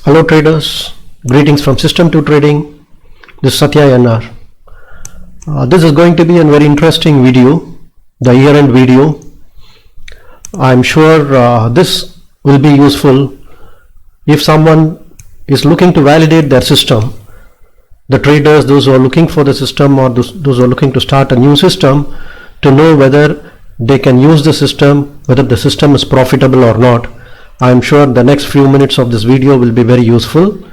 Hello traders, greetings from System 2 Trading. This is Satya NR. This is going to be a very interesting video, the year-end video. I'm sure this will be useful if someone is looking to validate their system. The traders, those who are looking for the system or those who are looking to start a new system, to know whether they can use the system, whether the system is profitable or not. I'm sure the next few minutes of this video will be very useful.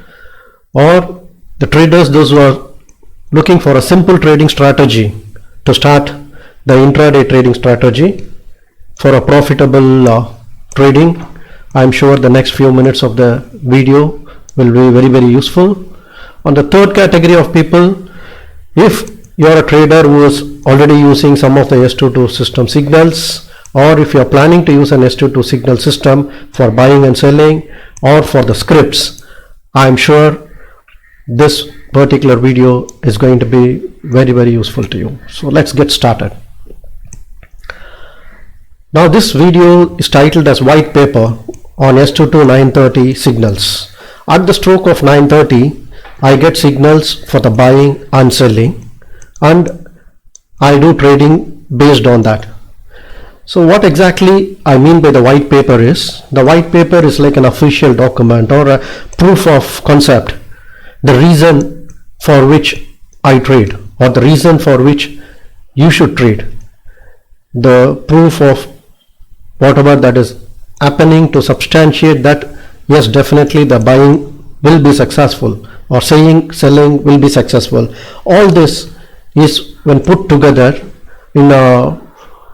Or the traders, those who are looking for a simple trading strategy to start the intraday trading strategy for a profitable trading, I'm sure the next few minutes of the video will be very useful. On the third category of people, if you are a trader who is already using some of the S22 system signals, or if you are planning to use an S22 signal system for buying and selling or for the scripts, I am sure this particular video is going to be very useful to you. So let's get started. Now this video is titled as White Paper on S22 930 signals. At the stroke of 930, I get signals for the buying and selling, and I do trading based on that. So what exactly I mean by the white paper is, the white paper is like an official document or a proof of concept, the reason for which I trade or the reason for which you should trade, the proof of whatever that is happening to substantiate that yes, definitely the buying will be successful or selling will be successful. All this is when put together in a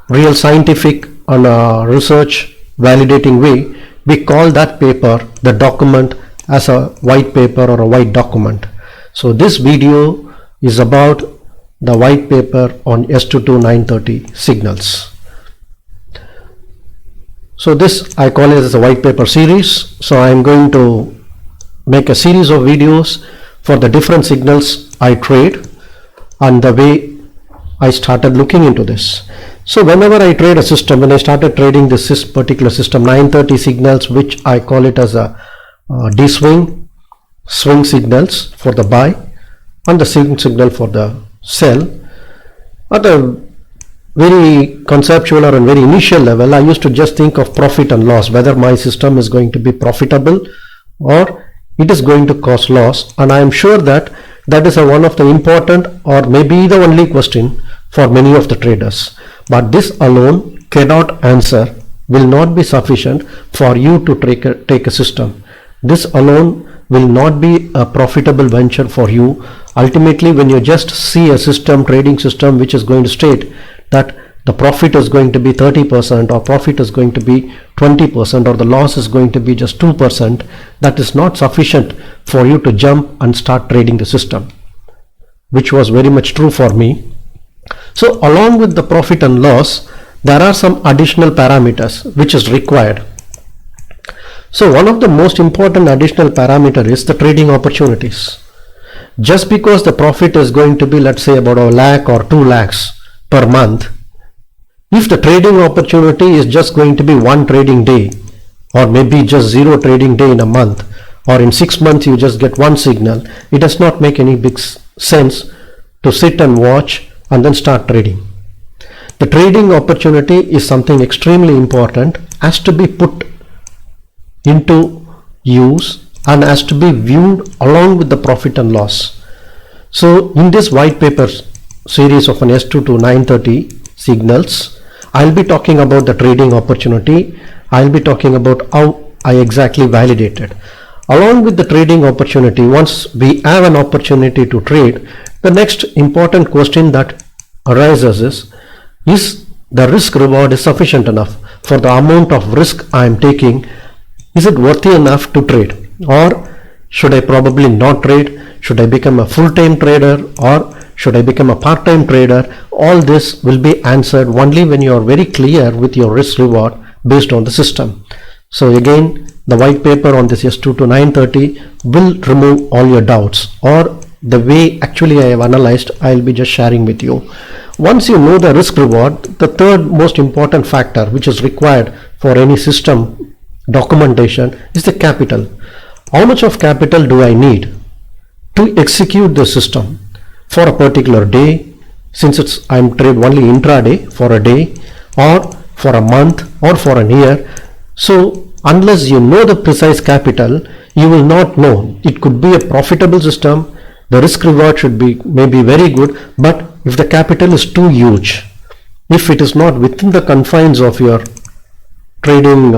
real scientific and research validating way, we call that paper, the document, as a white paper or a white document. So this video is about the white paper on S22 930 signals. So this I call it as a white paper series. So I am going to make a series of videos for the different signals I trade and the way I started looking into this. So whenever I trade a system, when I started trading this particular system, 930 signals, which I call it as a D-swing, swing signals for the buy and the swing signal for the sell. At a very conceptual or a very initial level, I used to just think of profit and loss, whether my system is going to be profitable or it is going to cause loss. And I am sure that that is one of the important or maybe the only question for many of the traders. But this alone cannot answer, will not be sufficient for you to take a system. This alone will not be a profitable venture for you. Ultimately, when you just see a system, trading system, which is going to state that the profit is going to be 30% or profit is going to be 20% or the loss is going to be just 2%, that is not sufficient for you to jump and start trading the system, which was very much true for me. So along with the profit and loss, there are some additional parameters which is required. So one of the most important additional parameter is the trading opportunities. Just because the profit is going to be, let's say, about 1 lakh or 2 lakhs per month, if the trading opportunity is just going to be one trading day or maybe just 0 trading day in a month, or in 6 months you just get one signal, it does not make any big sense to sit and watch and then start trading. The trading opportunity is something extremely important, has to be put into use and has to be viewed along with the profit and loss. So in this white paper series of an S22 930 signals, I'll be talking about the trading opportunity. I'll be talking about how I exactly validated. Along with the trading opportunity, once we have an opportunity to trade, the next important question that arises is the risk reward is sufficient enough for the amount of risk I am taking? Is it worthy enough to trade, or should I probably not trade? Should I become a full-time trader or should I become a part-time trader? All this will be answered only when you are very clear with your risk reward based on the system. So again, the white paper on this S22 930 will remove all your doubts, or the way actually I have analyzed, I will be just sharing with you. Once you know the risk reward, the third most important factor which is required for any system documentation is the capital. how much of capital do I need to execute the system for a particular day, since I'm trade only intraday for a day or for a month or for a year. So unless you know the precise capital, you will not know. It could be a profitable system, the risk reward should be maybe very good, but if the capital is too huge, if it is not within the confines of your trading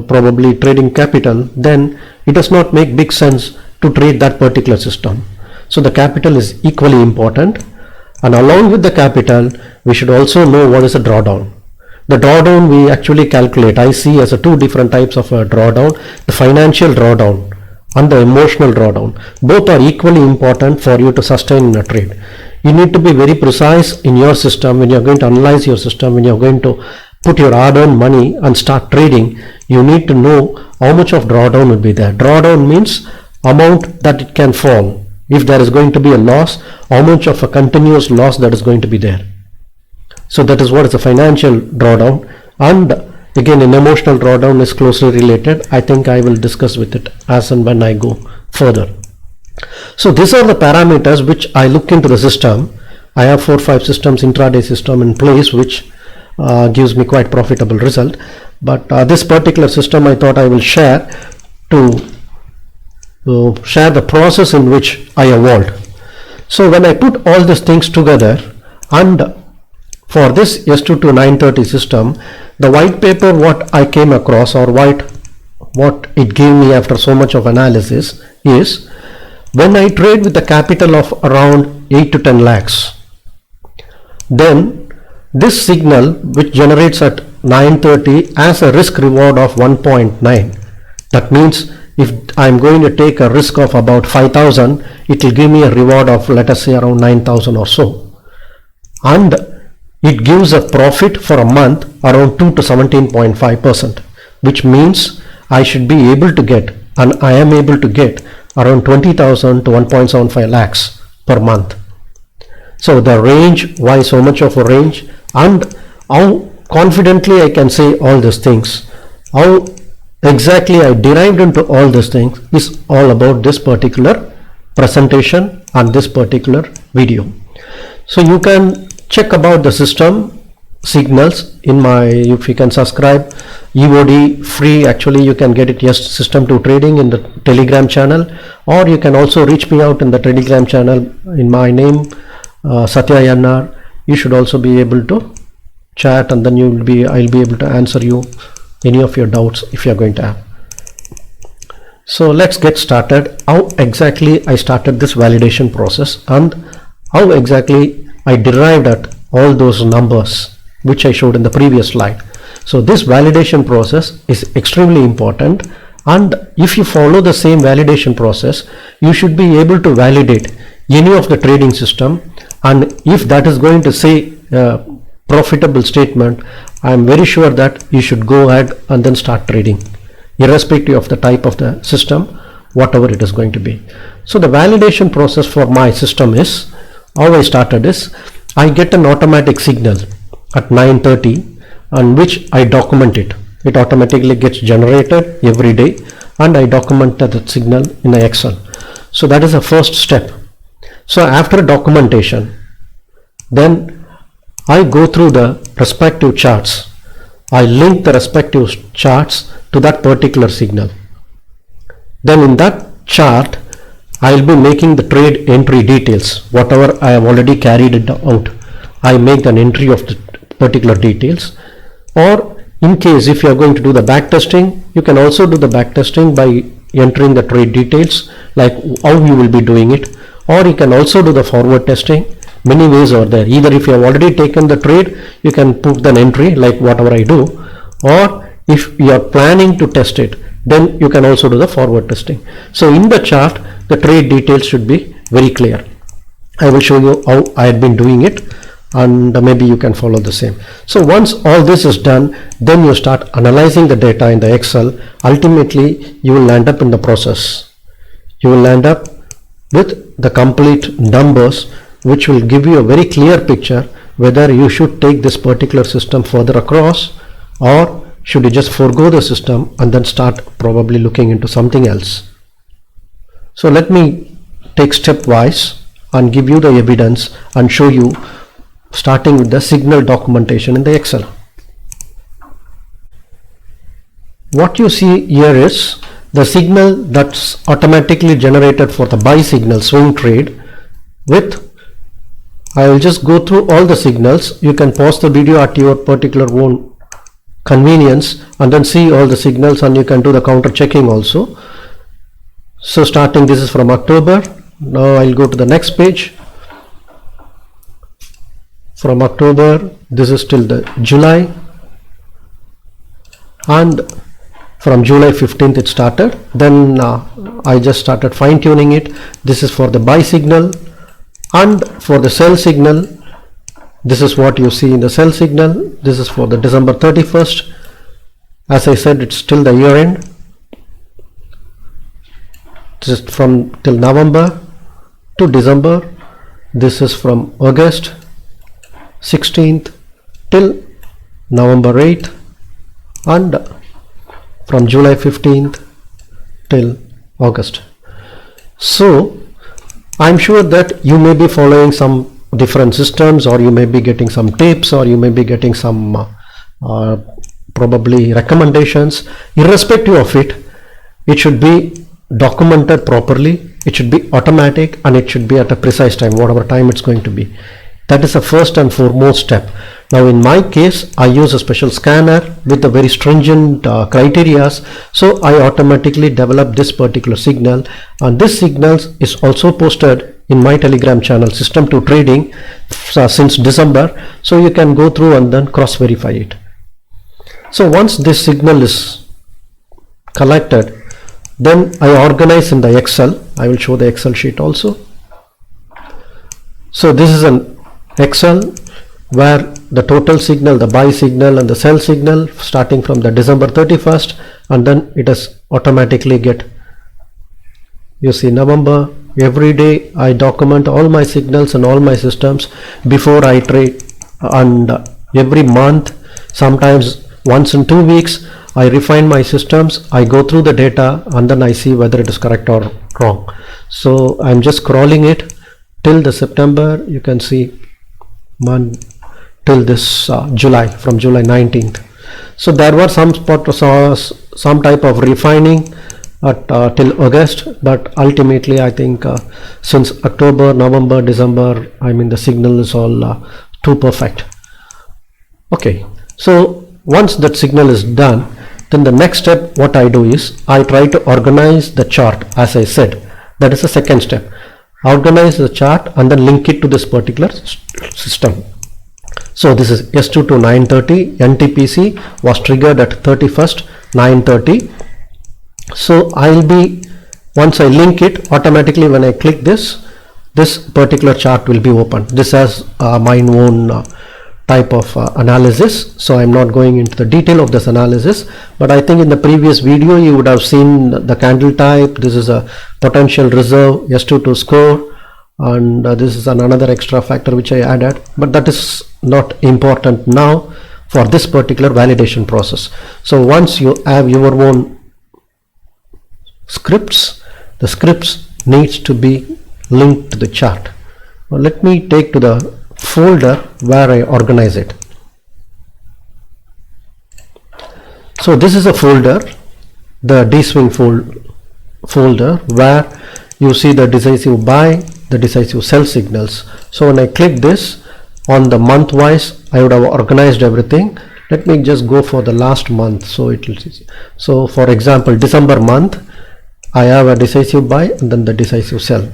probably trading capital, then it does not make big sense to trade that particular system. So the capital is equally important, and along with the capital we should also know what is a drawdown. The drawdown we actually calculate, I see as a two different types of a drawdown, the financial drawdown and the emotional drawdown. Both are equally important for you to sustain in a trade. You need to be very precise in your system when you are going to analyze your system, when you are going to put your hard-earned money and start trading. You need to know how much of drawdown will be there. Drawdown means amount that it can fall. If there is going to be a loss, how much of a continuous loss that is going to be there. So that is what is a financial drawdown, and again an emotional drawdown is closely related. I think I will discuss with it as and when I go further. So these are the parameters which I look into the system. I have 4 or 5 systems, intraday system in place, which gives me quite profitable result. But this particular system I thought I will share to share the process in which I evolved. So when I put all these things together, and for this S2 to 930 system, the white paper what I came across, or what it gave me after so much of analysis, is when I trade with a capital of around 8 to 10 lakhs, then this signal which generates at 930 has a risk reward of 1.9. That means if I'm going to take a risk of about 5,000, it will give me a reward of, let us say, around 9,000 or so. And it gives a profit for a month around 2 to 17.5%, which means I should be able to get, and I am able to get, around 20,000 to 1.75 lakhs per month. So the range, why so much of a range, and how confidently I can say all these things, how exactly I derived into all these things, is all about this particular presentation and this particular video. So you can check about the system signals in my, if you can subscribe, EOD free, actually you can get it, yes, System 2 Trading in the Telegram channel, or you can also reach me out in the Telegram channel in my name, Satya Yannar. You should also be able to chat, and then I'll be able to answer you any of your doubts if you're going to have. So let's get started. How exactly I started this validation process, and how exactly I derived at all those numbers which I showed in the previous slide. So this validation process is extremely important, and if you follow the same validation process, you should be able to validate any of the trading system. And if that is going to say profitable statement, I am very sure that you should go ahead and then start trading, irrespective of the type of the system, whatever it is going to be. So the validation process for my system is, how I started is, I get an automatic signal at 9:30, on which I document it. It automatically gets generated every day, and I document that signal in Excel. So that is the first step. So after documentation, then I go through the respective charts. I link the respective charts to that particular signal. Then in that chart, I will be making the trade entry details. Whatever I have already carried it out, I make an entry of the particular details. Or in case if you are going to do the back testing, you can also do the back testing by entering the trade details, like how you will be doing it. Or you can also do the forward testing. Many ways are there. Either if you have already taken the trade, you can put an entry like whatever I do, or if you are planning to test it, then you can also do the forward testing. So in the chart, the trade details should be very clear. I will show you how I had been doing it, and maybe you can follow the same. So once all this is done, then you start analyzing the data in the Excel. Ultimately, you will land up in the process. You will land up with the complete numbers, which will give you a very clear picture whether you should take this particular system further across, or should you just forego the system and then start probably looking into something else? So let me take stepwise and give you the evidence and show you, starting with the signal documentation in the Excel. What you see here is the signal that's automatically generated for the buy signal swing trade with, I will just go through all the signals. You can pause the video at your particular own convenience and then see all the signals, and you can do the counter checking also. So starting, this is from October. Now I'll go to the next page. From October, this is till the July, and from July 15th it started. Then I just started fine tuning it. This is for the buy signal, and for the sell signal, this is what you see in the sell signal. This is for the December 31st. As I said, it's till the year end. This is from till November to December. This is from August 16th till November 8th, and from July 15th till August. So I'm sure that you may be following some different systems, or you may be getting some tips, or you may be getting some probably recommendations. Irrespective of it, it should be documented properly, it should be automatic, and it should be at a precise time, whatever time it's going to be. That is the first and foremost step. Now in my case, I use a special scanner with a very stringent criteria, so I automatically develop this particular signal, and this signal is also posted in my Telegram channel, System 2 Trading, since December, so you can go through and then cross verify it. So once this signal is collected, then I organize in the Excel. I will show the Excel sheet also. So this is an Excel where the total signal, the buy signal and the sell signal, starting from the December 31st, and then it is automatically get, you see, November. Every day I document all my signals and all my systems before I trade, and every month, sometimes once in 2 weeks, I refine my systems. I go through the data and then I see whether it is correct or wrong. So I'm just scrolling it till the September. You can see month till this July, from July 19th. So there were some some type of refining at till August, but ultimately I think since October, November, December, I mean the signal is all too perfect. Okay, so once that signal is done, then the next step what I do is I try to organize the chart. As I said, that is the second step. Organize the chart and then link it to this particular system. So this is S2 to 9:30. NTPC was triggered at 31st 9:30. So I'll be, once I link it, automatically when I click this particular chart will be open. This has my own type of analysis, so I'm not going into the detail of this analysis, but I think in the previous video you would have seen the candle type. This is a potential reserve, S2 to score, and this is another extra factor which I added, but that is not important now for this particular validation process. So once you have your own scripts, the scripts needs to be linked to the chart. Now let me take to the folder where I organize it. So this is a folder, the D-Swing folder, where you see the decisive buy, the decisive sell signals. So when I click this, on the month wise I would have organized everything. Let me just go for the last month. So for example, December month, I have a decisive buy and then the decisive sell.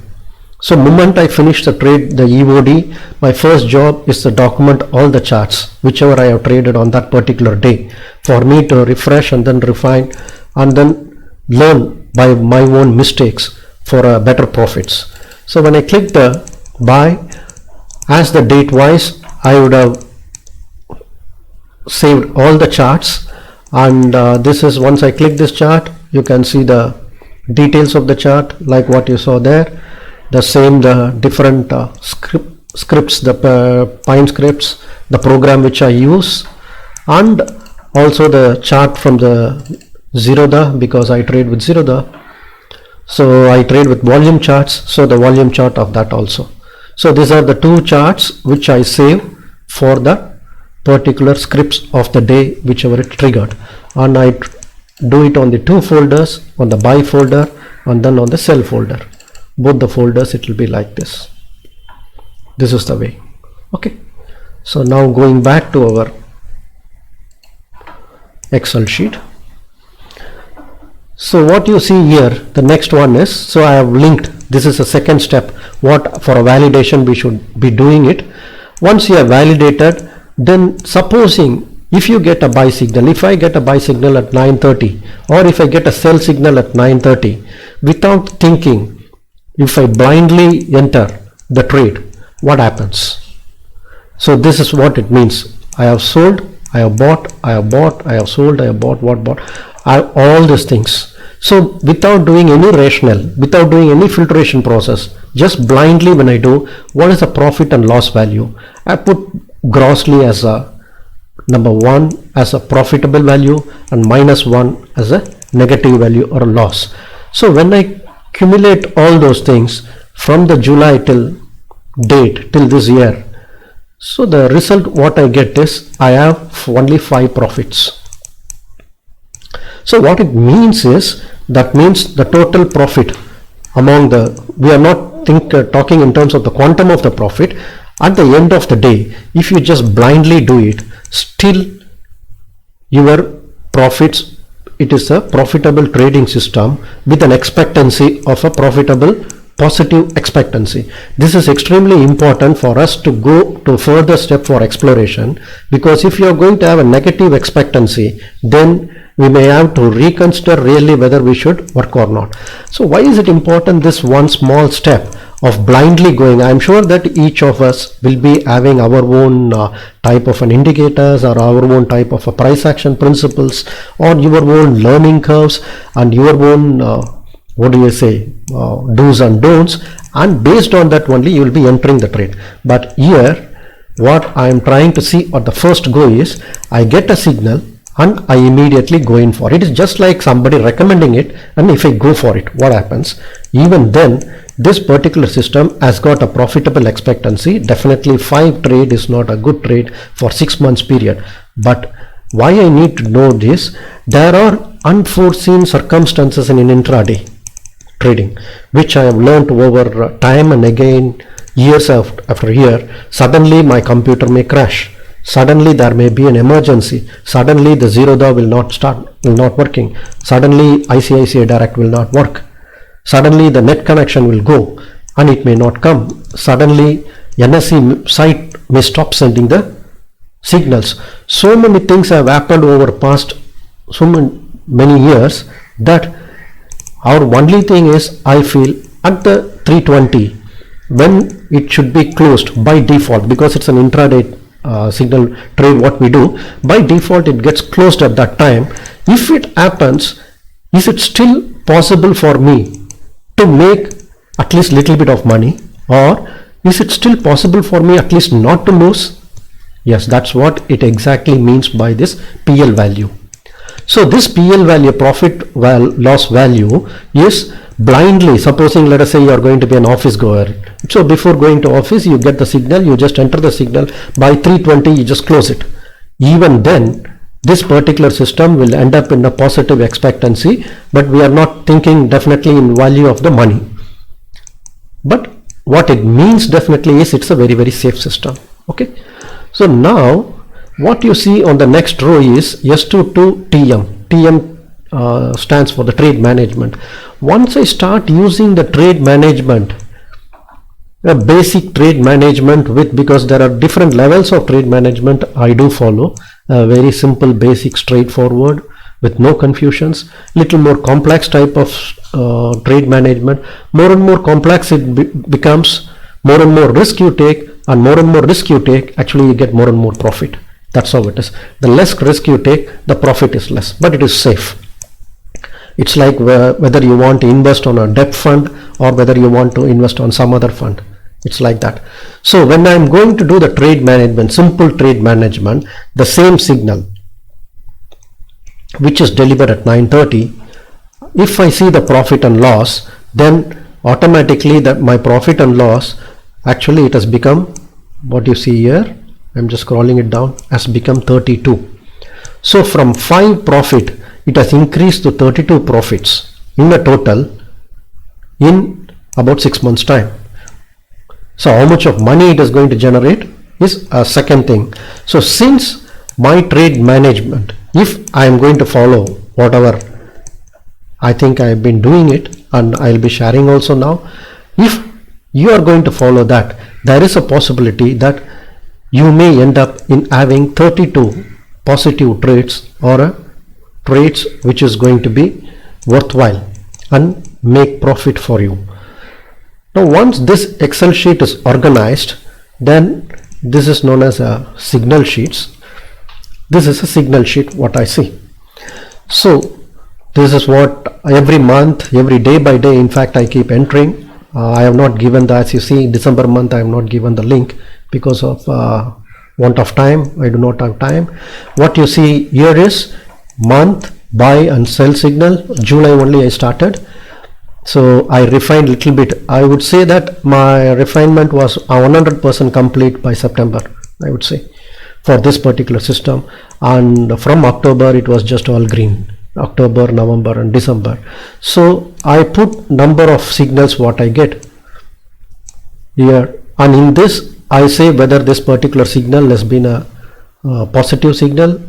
So moment I finish the trade, the EOD, my first job is to document all the charts, whichever I have traded on that particular day, for me to refresh and then refine and then learn by my own mistakes for better profits. So when I click the buy, as the date wise, I would have saved all the charts, and this is, once I click this chart, you can see the details of the chart like what you saw there. The same, the different scripts, the Pine scripts, the program which I use, and Also the chart from the Zerodha, because I trade with Zerodha. So I trade with volume charts, so the volume chart of that also. So these are the two charts which I save for the particular scripts of the day, whichever it triggered, and I do it on the two folders, on the buy folder and then on the sell folder. Both the folders it will be like this. This is the way. Okay, so now going back to our Excel sheet. So what you see here, the next one is, so I have linked, this is a second step, what for a validation we should be doing it. Once you have validated, then supposing if you get a buy signal, if I get a buy signal at 9:30 or if I get a sell signal at 9:30, without thinking, if I blindly enter the trade, what happens? So this is what it means. I have sold, I have bought, I have bought, I have sold, I have bought, what bought, all these things. So without doing any rationale, without doing any filtration process, just blindly when I do, what is the profit and loss value? I put grossly as a number 1 as a profitable value and -1 as a negative value or a loss. So when I accumulate all those things from the July till date till this year, so the result what I get is I have only 5 profits. So what it means is, that means the total profit among the, we are not talking in terms of the quantum of the profit. At the end of the day, if you just blindly do it, still your profits, it is a profitable trading system with an expectancy of a profitable positive expectancy. This is extremely important for us to go to further step for exploration, because if you are going to have a negative expectancy, then we may have to reconsider really whether we should work or not. So why is it important, this one small step of blindly going? I'm sure that each of us will be having our own type of an indicators or our own type of a price action principles or your own learning curves and your own do's and don'ts, and based on that only you will be entering the trade. But here what I am trying to see at the first go is, I get a signal and I immediately go in for it. It is just like somebody recommending it, and if I go for it, what happens? Even then, this particular system has got a profitable expectancy. Definitely 5 trade is not a good trade for 6 months period. But why I need to know this? There are unforeseen circumstances in intraday trading, which I have learned over time and again, years after year. Suddenly my computer may crash. Suddenly there may be an emergency. Suddenly the Zerodha will not working. Suddenly ICICI Direct will not work. Suddenly the net connection will go and it may not come. Suddenly NSE site may stop sending the signals. So many things have happened over past so many years that our only thing is, I feel at the 320 when it should be closed by default, because it's an intraday signal trade what we do, by default it gets closed at that time. If it happens, is it still possible for me to make at least little bit of money, or is it still possible for me at least not to lose? Yes, that's what it exactly means by this PL value. So this PL value, profit loss value, is blindly, supposing let us say you are going to be an office goer. So before going to office, you get the signal, you just enter the signal, by 3:20 you just close it. Even then, this particular system will end up in a positive expectancy, but we are not thinking definitely in value of the money. But what it means definitely is it's a very, very safe system. Okay. So now what you see on the next row is S22 TM. TM stands for the trade management. Once I start using the trade management, a basic trade management with, because there are different levels of trade management, I do follow a very simple, basic, straightforward with no confusions. Little more complex type of trade management. More and more complex it becomes, more and more risk you take, and more and more risk you take, actually you get more and more profit. That's how it is. The less risk you take, the profit is less, but it is safe. It's like whether you want to invest on a debt fund or whether you want to invest on some other fund. It's like that. So when I'm going to do the trade management, simple trade management, the same signal, which is delivered at 9:30, if I see the profit and loss, then automatically that my profit and loss, actually it has become, what you see here, I'm just scrolling it down, has become 32. So from 5 profit, it has increased to 32 profits in a total in about 6 months time. So how much of money it is going to generate is a second thing. So since my trade management, if I am going to follow whatever I think I have been doing it, and I'll be sharing also now, if you are going to follow that, there is a possibility that you may end up in having 32 positive trades or trades which is going to be worthwhile and make profit for you. Now once this Excel sheet is organized, then this is known as a signal sheets. This is a signal sheet what I see. So this is what every month, every day by day, in fact I keep entering. I have not given the, as you see, December month I have not given the link because of want of time. I do not have time. What you see here is month, buy and sell signal. July only I started. So I refined little bit. I would say that my refinement was 100% complete by September, I would say, for this particular system. And from October it was just all green. October, November and December. So I put number of signals what I get here, and in this I say whether this particular signal has been a positive signal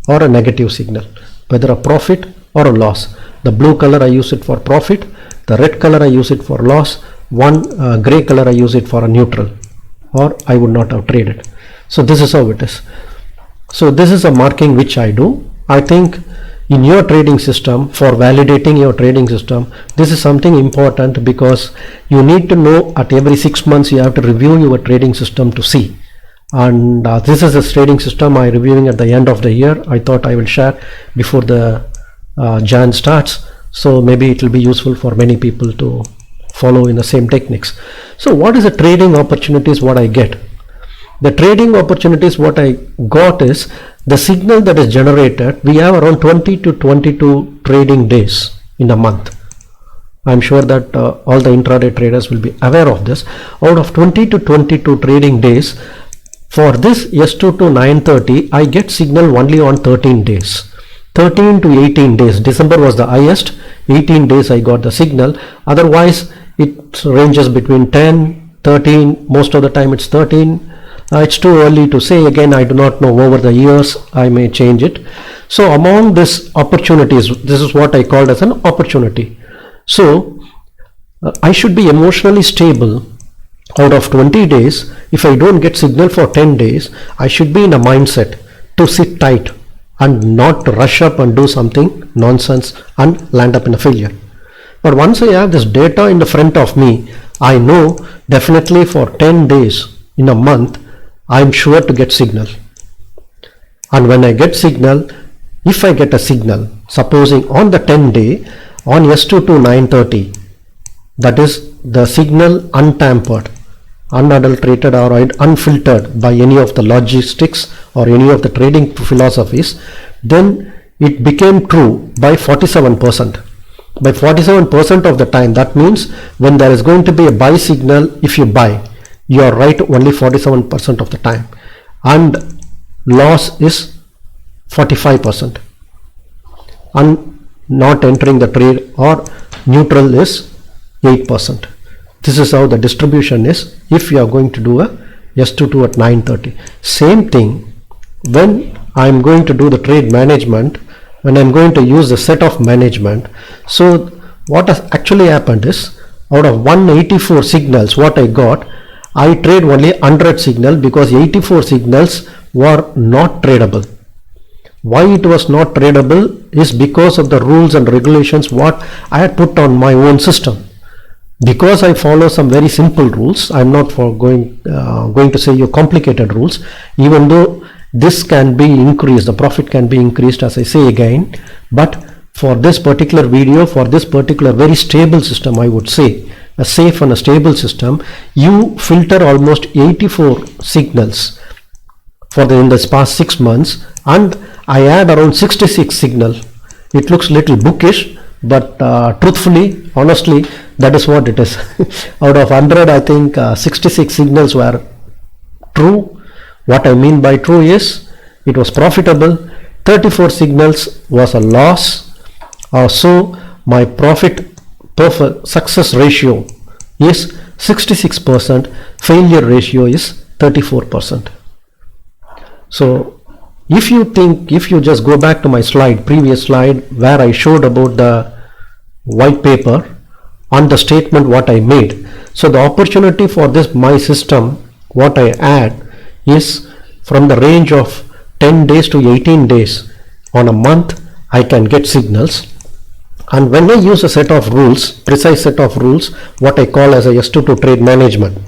or a negative signal, whether a profit or a loss. The blue color I use it for profit, the red color I use it for loss, one gray color I use it for a neutral, or I would not have traded. So this is how it is. So this is a marking which I do. I think in your trading system, for validating your trading system, this is something important, because you need to know at every 6 months you have to review your trading system to see. And this is a trading system I reviewing at the end of the year. I thought I will share before the Jan starts, so maybe it will be useful for many people to follow in the same techniques. So what is the trading opportunities what I get? The trading opportunities what I got is the signal that is generated. We have around 20 to 22 trading days in a month. I'm sure that all the intraday traders will be aware of this. Out of 20 to 22 trading days, for this S2 to 9:30, I get signal only on 13 days. 13 to 18 days. December was the highest. 18 days I got the signal. Otherwise, it ranges between 10, 13. Most of the time it's 13. It's too early to say. Again, I do not know. Over the years I may change it. So among these opportunities, this is what I called as an opportunity. So I should be emotionally stable. Out of 20 days, if I don't get signal for 10 days, I should be in a mindset to sit tight and not rush up and do something nonsense and land up in a failure. But once I have this data in the front of me, I know definitely for 10 days in a month I'm sure to get signal. And when I get signal, if I get a signal, supposing on the 10 day, on S2 to 9:30, that is the signal untampered, unadulterated or unfiltered by any of the logistics or any of the trading philosophies, then it became true by 47%. By 47% of the time, that means when there is going to be a buy signal, if you buy, you are right only 47% of the time, and loss is 45%, and not entering the trade or neutral is 8%. This is how the distribution is if you are going to do a S22 at 9:30. Same thing when I am going to do the trade management, when I am going to use the set of management. So what has actually happened is, out of 184 signals what I got, I trade only 100 signal, because 84 signals were not tradable. Why it was not tradable is because of the rules and regulations what I had put on my own system. Because I follow some very simple rules, I'm not going to say you complicated rules, even though this can be increased, the profit can be increased, as I say again. But for this particular video, for this particular very stable system, I would say a safe and a stable system, you filter almost 84 signals for in the past 6 months, and I add around 66 signal. It looks little bookish, but truthfully, honestly, that is what it is. Out of 100, I think 66 signals were true. What I mean by true is it was profitable. 34 signals was a loss. So my profit success ratio is 66%, failure ratio is 34%. So if you just go back to my previous slide where I showed about the white paper on the statement what I made. So the opportunity for this my system, what I add is from the range of 10 days to 18 days. On a month I can get signals, and when I use a set of rules, precise set of rules, what I call as a S22 trade management,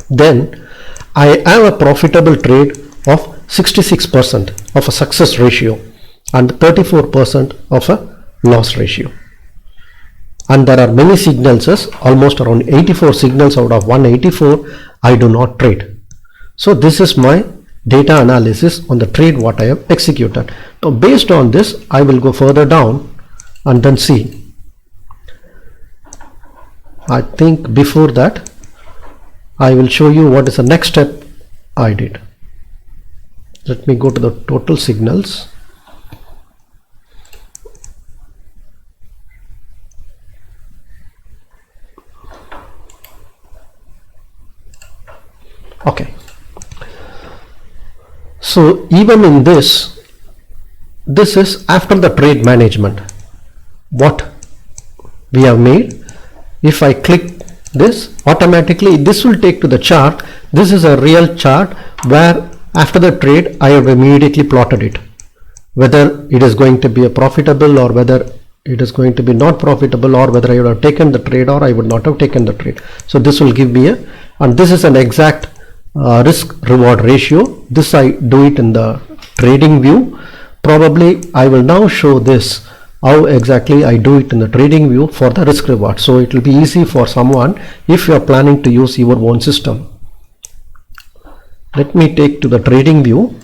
then I have a profitable trade of 66% of a success ratio and 34% of a loss ratio. And there are many signals, almost around 84 signals out of 184 I do not trade. So this is my data analysis on the trade what I have executed. Now based on this I will go further down and then see. I think before that I will show you what is the next step I did. Let me go to the total signals. Okay. So even in this is after the trade management. What we have made, if I click this, automatically this will take to the chart. This is a real chart where after the trade I have immediately plotted it, whether it is going to be a profitable or whether it is going to be not profitable, or whether I would have taken the trade or I would not have taken the trade. So this will give me and this is an exact risk reward ratio. This I do it in the trading view. Probably I will now show this how exactly I do it in the trading view for the risk reward. So it will be easy for someone if you are planning to use your own system. Let me take to the trading view.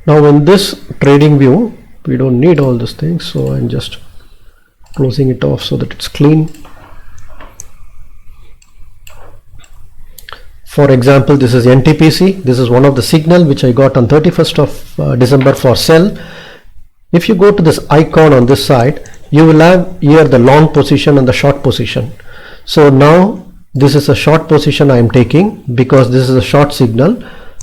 Now in this trading view, we don't need all these things, so I'm just closing it off so that it's clean. For example, this is NTPC. This is one of the signal which I got on 31st of December for sell. If you go to this icon on this side, you will have here the long position and the short position. So now this is a short position I am taking because this is a short signal.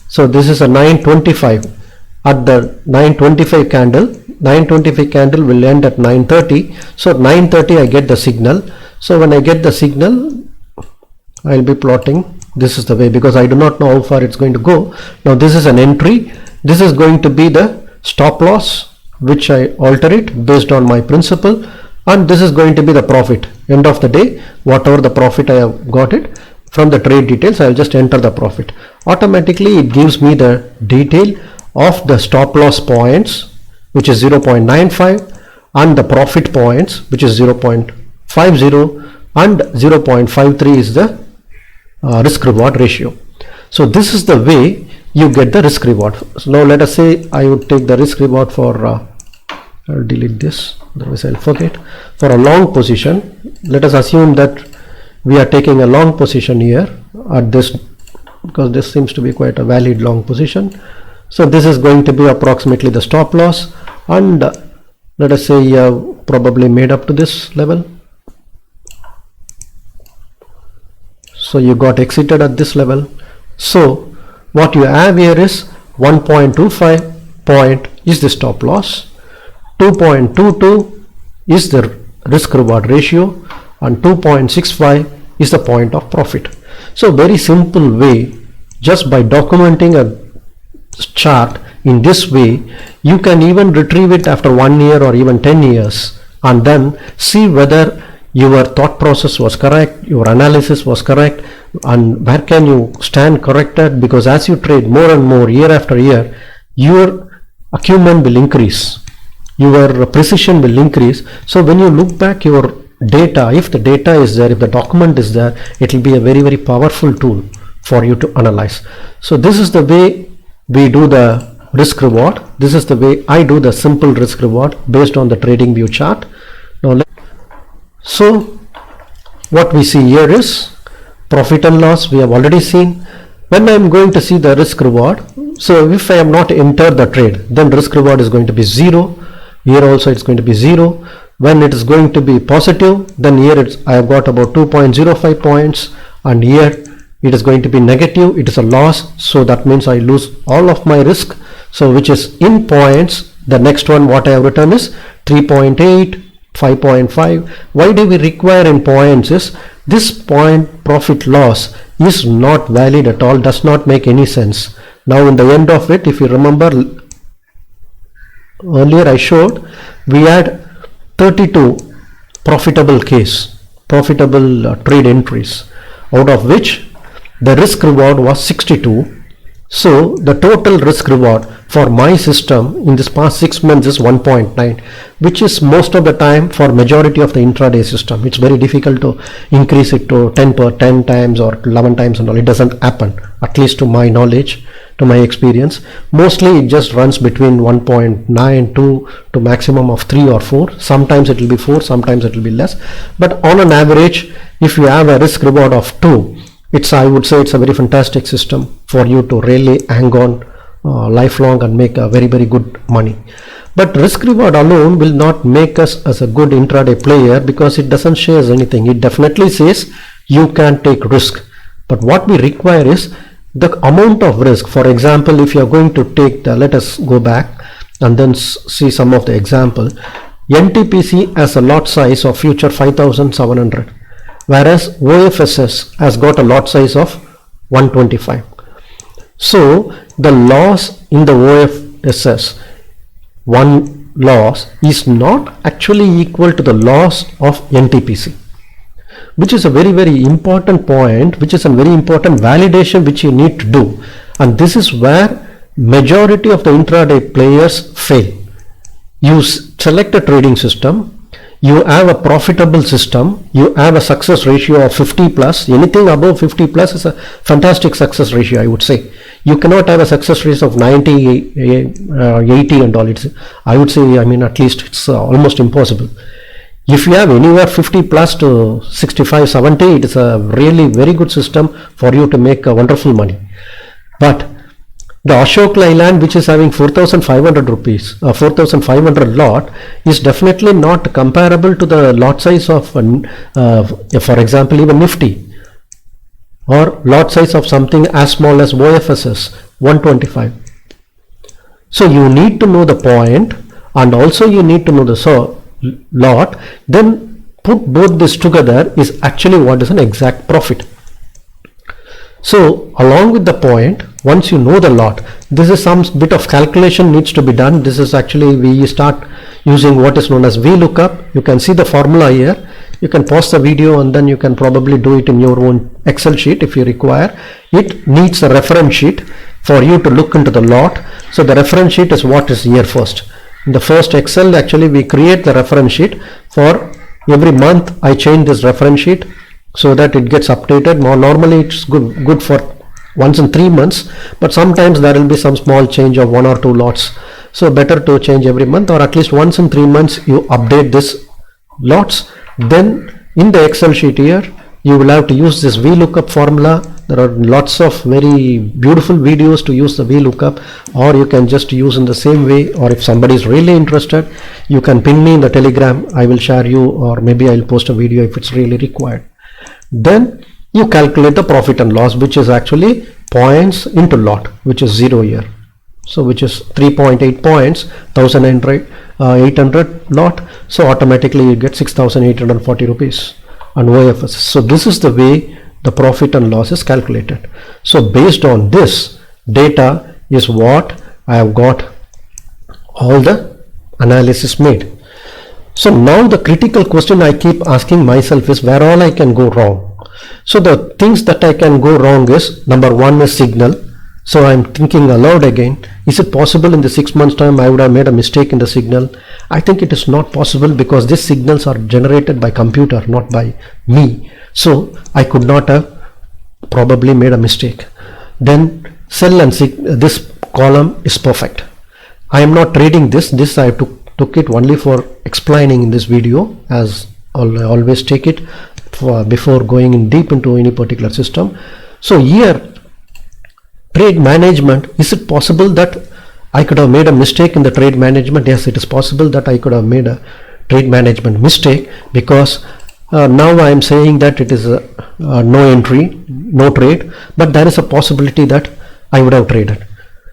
So this is a 925. At the 925 candle, 925 candle will end at 930. So 930 I get the signal. So when I get the signal, I'll be plotting. This is the way, because I do not know how far it's going to go. Now this is an entry. This is going to be the stop loss, which I alter it based on my principle, and this is going to be the profit. End of the day, whatever the profit I have got it from the trade details, I'll just enter the profit. Automatically it gives me the detail of the stop loss points, which is 0.95, and the profit points, which is 0.50, and 0.53 is the risk reward ratio. So this is the way you get the risk reward. So now let us say I would take the risk reward for I'll delete this, otherwise I'll forget. For a long position, let us assume that we are taking a long position here at this, because this seems to be quite a valid long position. So this is going to be approximately the stop loss, and let us say you have probably made up to this level. So you got exited at this level. So what you have here is 1.25 point is the stop loss, 2.22 is the risk reward ratio, and 2.65 is the point of profit. So very simple way, just by documenting a chart in this way, you can even retrieve it after 1 year or even 10 years and then see whether your thought process was correct, your analysis was correct, and where can you stand corrected, because as you trade more and more year after year, your acumen will increase, your precision will increase. So when you look back your data, if the data is there, if the document is there, it will be a very, very powerful tool for you to analyze. So this is the way we do the risk reward. This is the way I do the simple risk reward based on the TradingView chart. Now, so what we see here is profit and loss. We have already seen. When I am going to see the risk reward, so if I am not entered the trade, then risk reward is going to be 0. Here also it's going to be 0. When it is going to be positive, then here I have got about 2.05 points, and here it is going to be negative, it is a loss. So that means I lose all of my risk. So which is in points, the next one what I have written is 3.8, 5.5. Why do we require in points is this point profit loss is not valid at all, does not make any sense. Now in the end of it, if you remember earlier I showed we had 32 profitable trade entries, out of which the risk reward was 62. So the total risk reward for my system in this past 6 months is 1.9, which is most of the time for majority of the intraday system. It's very difficult to increase it to 10 times or 11 times and all. It doesn't happen, at least to my knowledge, to my experience. Mostly it just runs between 1.9 to maximum of 3 or 4. Sometimes it will be 4, sometimes it will be less. But on an average, if you have a risk reward of 2, I would say it's a very fantastic system for you to really hang on lifelong and make a very, very good money. But risk reward alone will not make us as a good intraday player, because it doesn't share anything. It definitely says you can take risk, but what we require is the amount of risk. For example, if you are going to take let us go back and then see some of the example. NTPC has a lot size of future 5,700. Whereas OFSS has got a lot size of 125. So the loss in the OFSS, one loss, is not actually equal to the loss of NTPC, which is a very, very important point, which is a very important validation which you need to do. And this is where majority of the intraday players fail. You select a trading system, you have a profitable system, you have a success ratio of 50 plus. Anything above 50 plus is a fantastic success ratio, I would say. You cannot have a success ratio of 90, 80 and all. I would say, at least it's almost impossible. If you have anywhere 50 plus to 65, 70, it is a really very good system for you to make a wonderful money. But the Ashok Leyland, which is having 4,500 rupees, 4,500 lot, is definitely not comparable to the lot size of, for example, even Nifty, or lot size of something as small as OFSS, 125. So you need to know the point, and also you need to know the lot, then put both this together is actually what is an exact profit. So along with the point, once you know the lot, this is some bit of calculation needs to be done. This is actually, we start using what is known as VLOOKUP. You can see the formula here. You can pause the video and then you can probably do it in your own Excel sheet if you require. It needs a reference sheet for you to look into the lot. So the reference sheet is what is here first. In the first Excel, actually we create the reference sheet. For every month I change this reference sheet so that it gets updated. Normally it's good for once in 3 months, but sometimes there will be some small change of 1 or 2 lots. So better to change every month, or at least once in 3 months you update this lots. Then in the Excel sheet here, you will have to use this VLOOKUP formula. There are lots of very beautiful videos to use the VLOOKUP, or you can just use in the same way, or if somebody is really interested, you can ping me in the Telegram. I will share you, or maybe I'll post a video if it's really required. Then you calculate the profit and loss, which is actually points into lot, which is 0 here. So which is 3.8 points, 1,800 lot. So automatically you get 6,840 rupees on OFS. So this is the way the profit and loss is calculated. So based on this data is what I have got all the analysis made. So now the critical question I keep asking myself is where all I can go wrong. So the things that I can go wrong is, number one is signal. So I'm thinking aloud again, is it possible in the 6 months time I would have made a mistake in the signal? I think it is not possible because these signals are generated by computer, not by me. So I could not have probably made a mistake. Then cell and this column is perfect. I am not trading this I took it only for explaining in this video, as I always take it before going in deep into any particular system. So here, trade management, is it possible that I could have made a mistake in the trade management? Yes, it is possible that I could have made a trade management mistake, because now I am saying that it is no entry, no trade, but there is a possibility that I would have traded.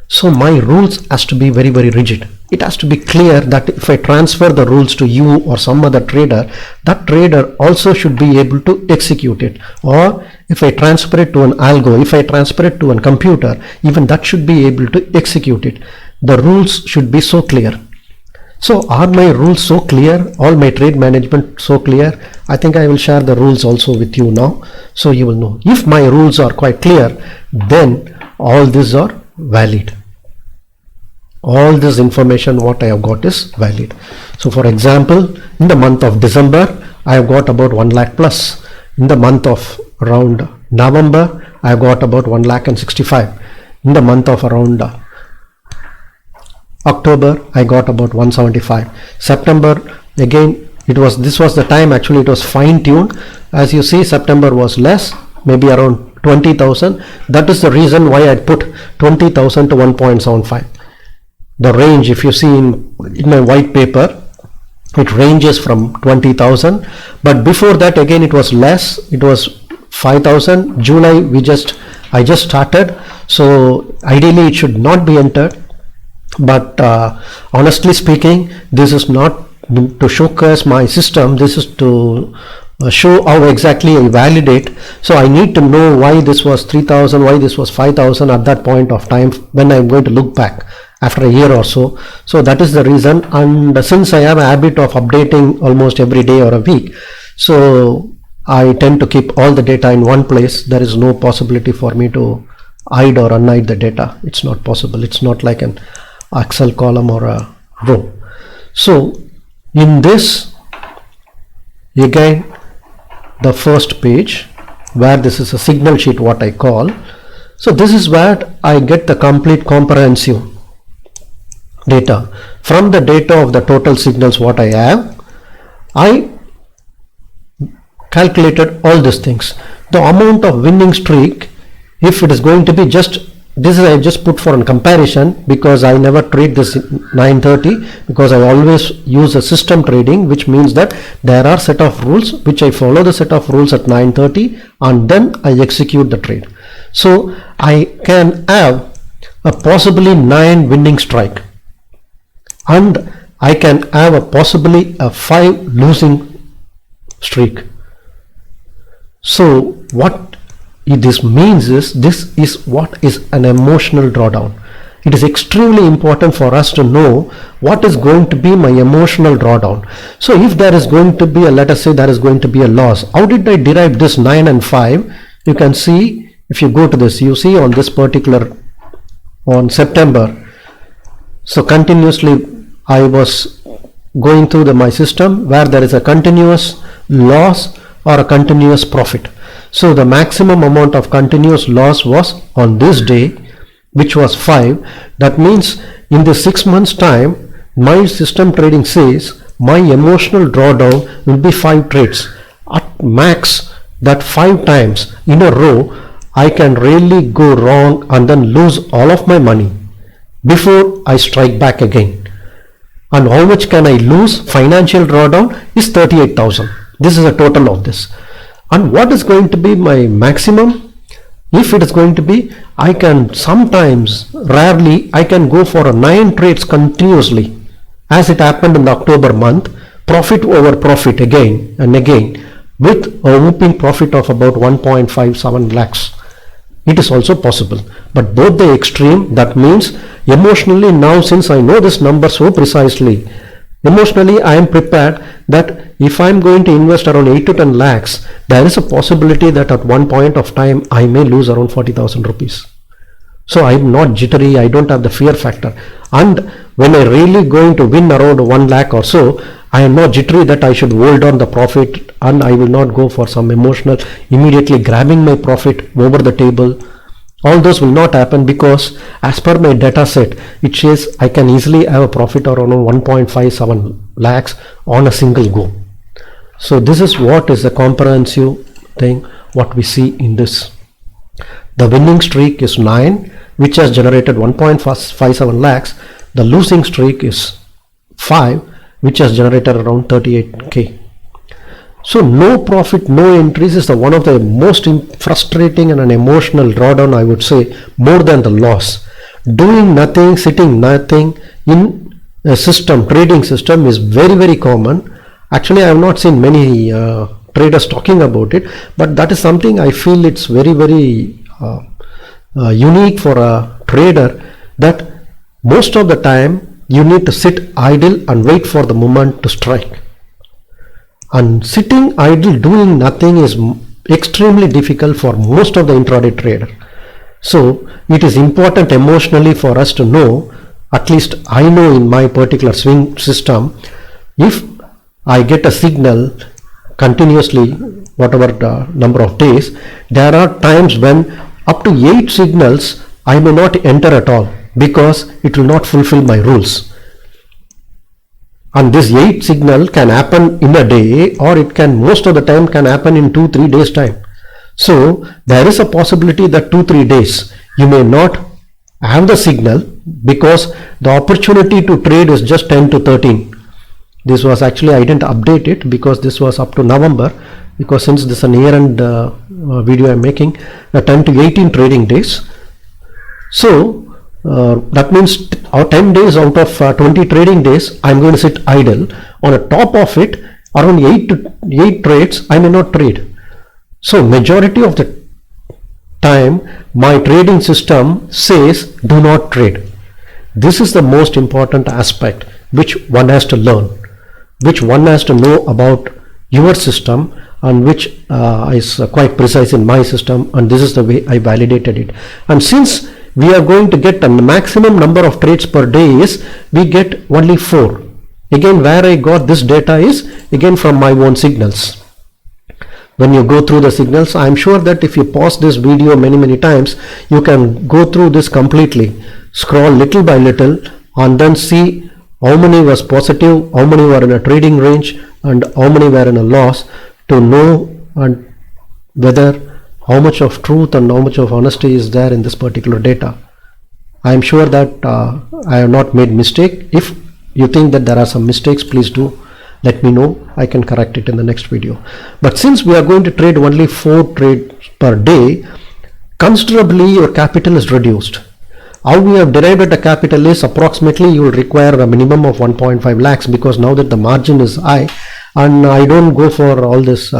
So my rules has to be very, very rigid. It has to be clear that if I transfer the rules to you or some other trader, that trader also should be able to execute it. Or if I transfer it to an algo, if I transfer it to a computer, even that should be able to execute it. The rules should be so clear. So are my rules so clear? All my trade management so clear? I think I will share the rules also with you now, so you will know. If my rules are quite clear, then all these are valid. All this information what I have got is valid. So for example, in the month of December, I have got about 1 lakh plus. In the month of around November, I have got about 1 lakh and 65. In the month of around October, I got about 175. September, again, this was the time actually it was fine tuned. As you see, September was less, maybe around 20,000. That is the reason why I put 20,000 to 1.75. The range, if you see in my white paper, it ranges from 20,000, but before that again it was less, it was 5,000. July I just started, so ideally it should not be entered, but honestly speaking, this is not to showcase my system, this is to show how exactly I validate. So I need to know why this was 3,000, why this was 5,000 at that point of time when I'm going to look back after a year or so. So that is the reason, and since I have a habit of updating almost every day or a week, so I tend to keep all the data in one place. There is no possibility for me to hide or unhide the data. It's not possible. It's not like an Excel column or a row. So in this, again, the first page where this is a signal sheet, what I call. So this is where I get the complete comprehensive data. From the data of the total signals what I have, I calculated all these things. The amount of winning streak, if it is going to be just, this is I just put for a comparison, because I never trade this 930, because I always use a system trading, which means that there are set of rules which I follow the set of rules at 930 and then I execute the trade. So I can have a possibly 9 winning strike, and I can have a possibly a 5 losing streak. So what this means is, this is what is an emotional drawdown. It is extremely important for us to know what is going to be my emotional drawdown. So if there is going to be a, let us say there is going to be a loss, how did I derive this 9 and 5? You can see, if you go to this, you see on this particular, on September, so continuously I was going through my system where there is a continuous loss or a continuous profit. So the maximum amount of continuous loss was on this day, which was 5. That means in the 6 months time, my system trading says my emotional drawdown will be 5 trades. At max, that 5 times in a row, I can really go wrong and then lose all of my money before I strike back again. And how much can I lose? Financial drawdown is 38,000. This is a total of this. And what is going to be my maximum? If it is going to be, I can sometimes, rarely, I can go for a 9 trades continuously, as it happened in the October month, profit over profit again and again, with a whooping profit of about 1.57 lakhs. It is also possible, but both the extreme, that means emotionally now, since I know this number so precisely, Emotionally, I am prepared that if I am going to invest around 8 to 10 lakhs, there is a possibility that at one point of time I may lose around 40,000 rupees. So I am not jittery, I don't have the fear factor. And when I really going to win around 1 lakh or so, I am not jittery that I should hold on the profit, and I will not go for some emotional, immediately grabbing my profit over the table. All those will not happen, because as per my data set, it says I can easily have a profit around 1.57 lakhs on a single go. So this is what is the comprehensive thing what we see in this. The winning streak is 9, which has generated 1.57 lakhs. The losing streak is 5, which has generated around 38k. So no profit, no entries is one of the most frustrating and an emotional drawdown, I would say, more than the loss. Doing nothing, sitting nothing in a system, trading system, is very, very common. Actually, I have not seen many traders talking about it, but that is something I feel it's very, very unique for a trader, that most of the time you need to sit idle and wait for the moment to strike. And sitting idle doing nothing is extremely difficult for most of the intraday trader. So it is important emotionally for us to know, at least I know in my particular swing system, if I get a signal continuously, whatever the number of days, there are times when up to 8 signals I may not enter at all, because it will not fulfill my rules. And this 8 signal can happen in a day, or it can most of the time can happen in 2-3 days time. So there is a possibility that 2-3 days you may not have the signal, because the opportunity to trade is just 10 to 13. This was actually, I didn't update it because this was up to November, because since this is an year-end video I am making, 10 to 18 trading days. So that means 10 days out of 20 trading days I am going to sit idle. On the top of it, around 8 trades I may not trade. So majority of the time my trading system says do not trade. This is the most important aspect which one has to learn, which one has to know about your system, and which is quite precise in my system, and this is the way I validated it. And since we are going to get a maximum number of trades per day, is we get only 4. Again, where I got this data is again from my own signals. When you go through the signals, I am sure that if you pause this video many times, you can go through this completely, scroll little by little, and then see how many was positive, how many were in a trading range, and how many were in a loss, to know and whether how much of truth and how much of honesty is there in this particular data. I am sure that I have not made mistake. If you think that there are some mistakes, please do let me know. I can correct it in the next video. But since we are going to trade only 4 trades per day, considerably your capital is reduced. How we have derived the capital is approximately you will require a minimum of 1.5 lakhs, because now that the margin is high, and I don't go for all this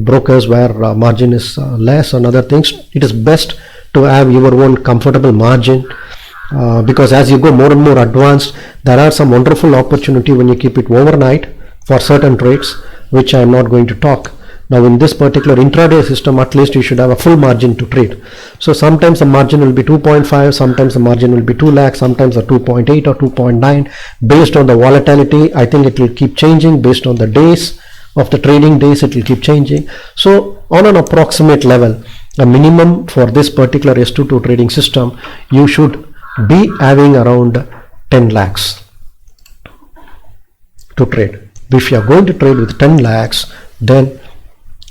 brokers where margin is less and other things. It is best to have your own comfortable margin, because as you go more and more advanced, there are some wonderful opportunity when you keep it overnight for certain trades, which I am not going to talk. Now in this particular intraday system, at least you should have a full margin to trade. So sometimes the margin will be 2.5, sometimes the margin will be 2 lakhs, sometimes a 2.8 or 2.9, based on the volatility. I think it will keep changing based on the days of the trading days, it will keep changing. So on an approximate level, a minimum for this particular S22 trading system, you should be having around 10 lakhs to trade. If you are going to trade with 10 lakhs, then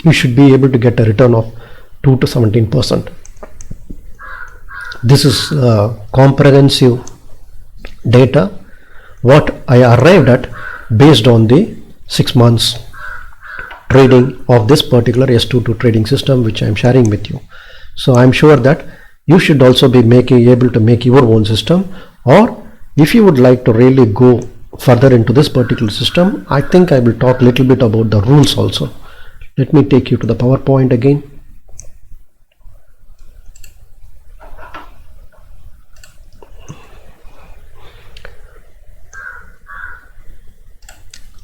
you should be able to get a return of 2 to 17%. This is comprehensive data what I arrived at based on the 6 months trading of this particular S22 trading system, which I am sharing with you. So I am sure that you should also be able to make your own system, or if you would like to really go further into this particular system, I think I will talk a little bit about the rules also. Let me take you to the PowerPoint again.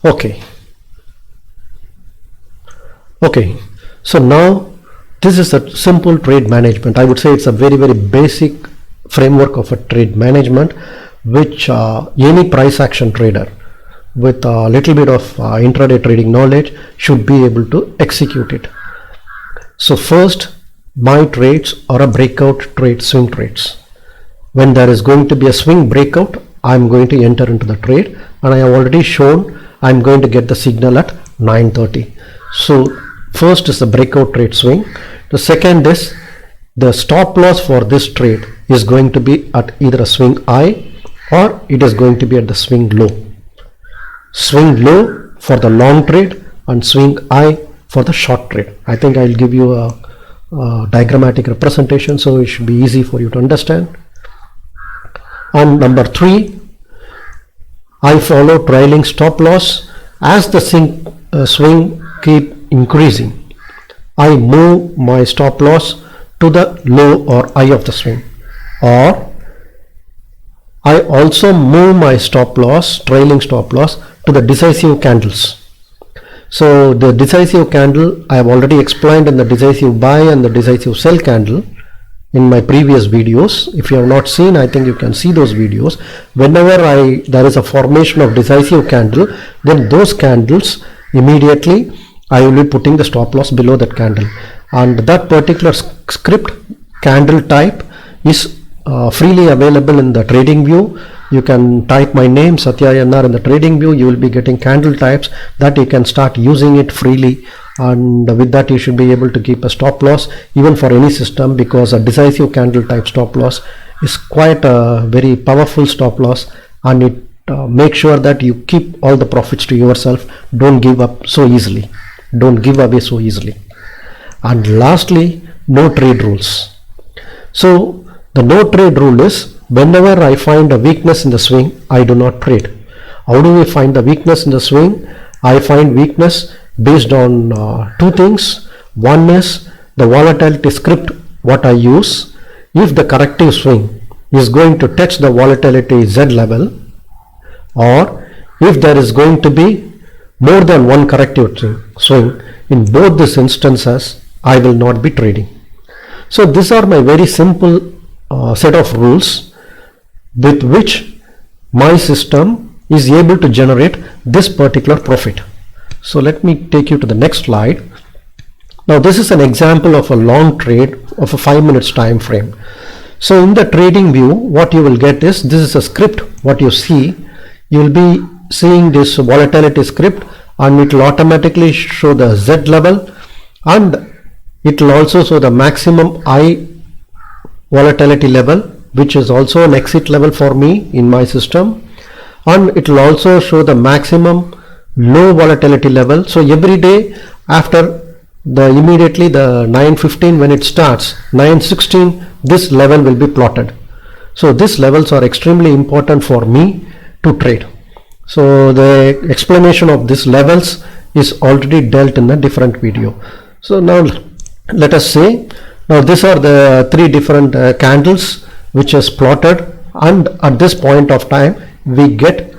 Okay. Okay. So now this is a simple trade management. I would say it's a very, very basic framework of a trade management, which any price action trader with a little bit of intraday trading knowledge should be able to execute it. So first, my trades are a breakout trade, swing trades. When there is going to be a swing breakout, I'm going to enter into the trade, and I have already shown I'm going to get the signal at 9:30. So first is the breakout trade swing. The second is the stop loss for this trade is going to be at either a swing high or it is going to be at the swing low. Swing low for the long trade and swing high for the short trade. I think I'll give you a diagrammatic representation so it should be easy for you to understand. And number 3, I follow trailing stop loss. As the swing keep increasing, I move my stop loss to the low or high of the swing, or I also move my stop loss, trailing stop loss, to the decisive candles. So the decisive candle I have already explained in the decisive buy and the decisive sell candle in my previous videos. If you have not seen, I think you can see those videos. Whenever there is a formation of decisive candle, then those candles immediately I will be putting the stop loss below that candle, and that particular script candle type is freely available in the trading view. You can type my name Satya Iyennar in the trading view. You will be getting candle types that you can start using it freely, and with that you should be able to keep a stop loss even for any system, because a decisive candle type stop loss is quite a very powerful stop loss, and it makes sure that you keep all the profits to yourself. Don't give up so easily. Don't give away so easily. And lastly, no trade rules. So the no trade rule is, whenever I find a weakness in the swing, I do not trade. How do we find the weakness in the swing? I find weakness based on 2 things. One is the volatility script what I use. If the corrective swing is going to touch the volatility Z level, or if there is going to be more than one corrective swing, in both these instances I will not be trading. So these are my very simple set of rules with which my system is able to generate this particular profit. So let me take you to the next slide. Now this is an example of a long trade of a 5 minutes time frame. So in the trading view, what you will get is, this is a script. What you see, you will be seeing this volatility script, and it will automatically show the Z level, and it will also show the maximum I volatility level, which is also an exit level for me in my system, and it will also show the maximum low volatility level. So every day after immediately the 9:15 when it starts, 9:16, this level will be plotted. So these levels are extremely important for me to trade. So the explanation of these levels is already dealt in a different video. So now let us say, now these are the 3 different candles which is plotted, and at this point of time we get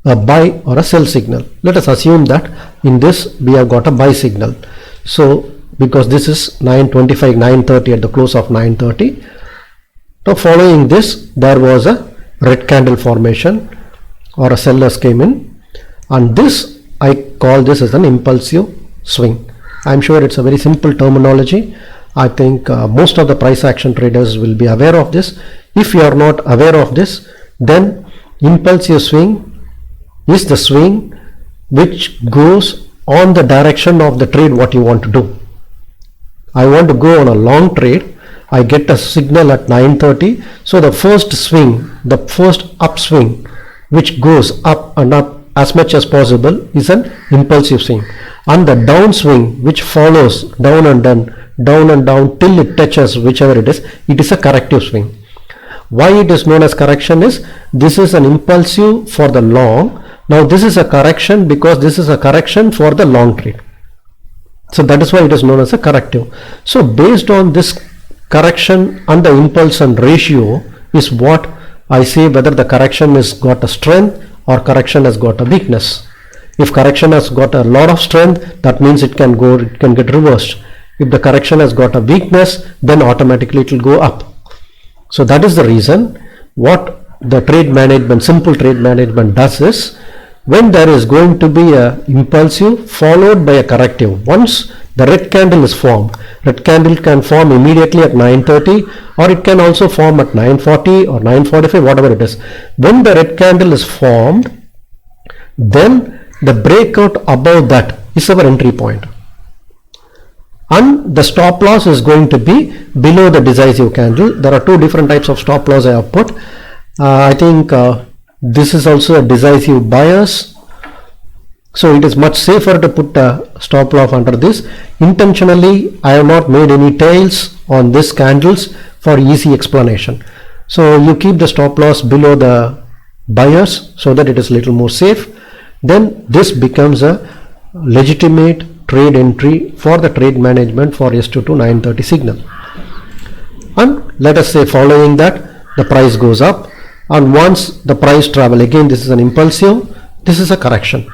a buy or a sell signal. Let us assume that in this we have got a buy signal. So because this is 9:25, 9:30 at the close of 9:30. Now following this, there was a red candle formation, or a sellers came in, and this I call this as an impulsive swing. I'm sure it's a very simple terminology. I think most of the price action traders will be aware of this. If you are not aware of this, then impulsive swing is the swing which goes on the direction of the trade what you want to do. I want to go on a long trade. I get a signal at 9:30. So the first swing, the first upswing which goes up and up as much as possible is an impulsive swing, and the downswing which follows down and down till it touches whichever it is a corrective swing. Why it is known as correction is, this is an impulsive for the long. Now this is a correction because this is a correction for the long trade. So that is why it is known as a corrective. So based on this correction and the impulse and ratio is what I say whether the correction has got a strength or correction has got a weakness. If correction has got a lot of strength, that means it can get reversed. If the correction has got a weakness, then automatically it will go up. So that is the reason what the trade management, simple trade management does is, when there is going to be a impulsive followed by a corrective, once the red candle is formed, red candle can form immediately at 9:30, or it can also form at 9:40 or 9:45, whatever it is. When the red candle is formed, then the breakout above that is our entry point, and the stop loss is going to be below the decisive candle. There are two different types of stop loss I have put. I think this is also a decisive bias, so it is much safer to put a stop loss under this. Intentionally I have not made any tails on these candles for easy explanation. So you keep the stop loss below the bias so that it is little more safe. Then this becomes a legitimate trade entry for the trade management for S2 to 9:30 signal. And let us say following that the price goes up, and once the price travel, again this is an impulsive, this is a correction.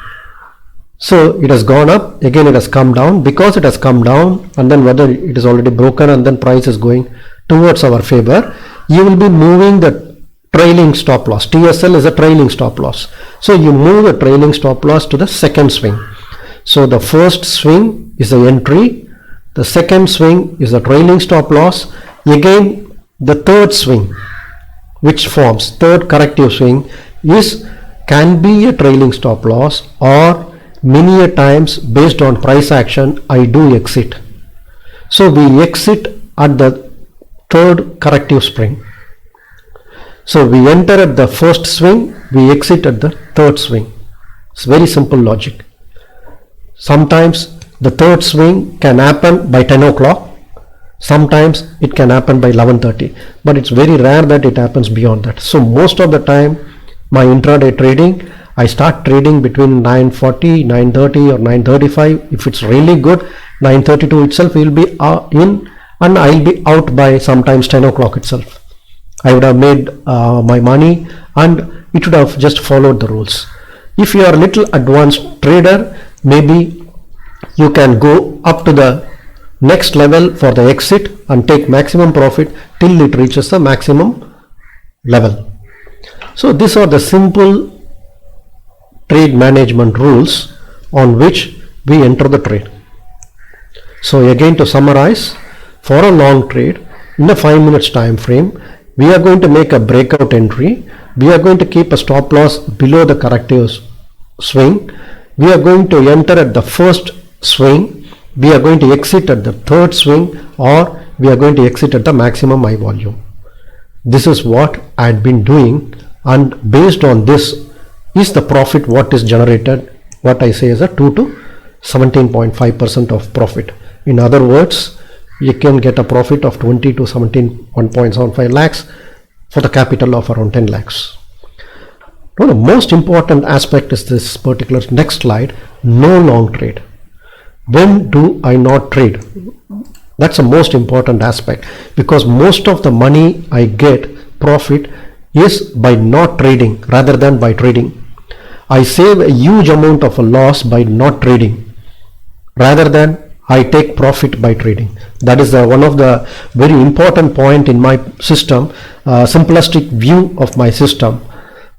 So it has gone up, again it has come down. Because it has come down, and then whether it is already broken and then price is going towards our favor, you will be moving the trailing stop loss. TSL is a trailing stop loss. So you move the trailing stop loss to the second swing. So the first swing is the entry, the second swing is the trailing stop loss, again the third swing which forms, third corrective swing, can be a trailing stop loss, or many a times based on price action I do exit. So we exit at the third corrective spring. So we enter at the first swing, we exit at the third swing. It's very simple logic. Sometimes the third swing can happen by 10 o'clock, sometimes it can happen by 11:30, but it's very rare that it happens beyond that. So most of the time my intraday trading, I start trading between 9:40, 9:30 or 9:35. If it's really good, 9:32 itself will be in, and I'll be out by sometimes 10 o'clock itself. I would have made my money, and it would have just followed the rules. If you are a little advanced trader, maybe you can go up to the next level for the exit and take maximum profit till it reaches the maximum level. So these are the simple trade management rules on which we enter the trade. So again, to summarize, for a long trade in a 5 minutes time frame, we are going to make a breakout entry. We are going to keep a stop loss below the corrective swing. We are going to enter at the first swing. We are going to exit at the third swing, or we are going to exit at the maximum high volume. This is what I had been doing, and based on this is the profit what is generated, what I say is a 2 to 17.5% of profit. In other words, you can get a profit of 20 to 1.75 lakhs for the capital of around 10 lakhs. Now the most important aspect is this particular next slide, no long trade. When do I not trade? That's the most important aspect, because most of the money I get profit is by not trading rather than by trading. I save a huge amount of a loss by not trading rather than I take profit by trading. That is one of the very important point in my system, simplistic view of my system.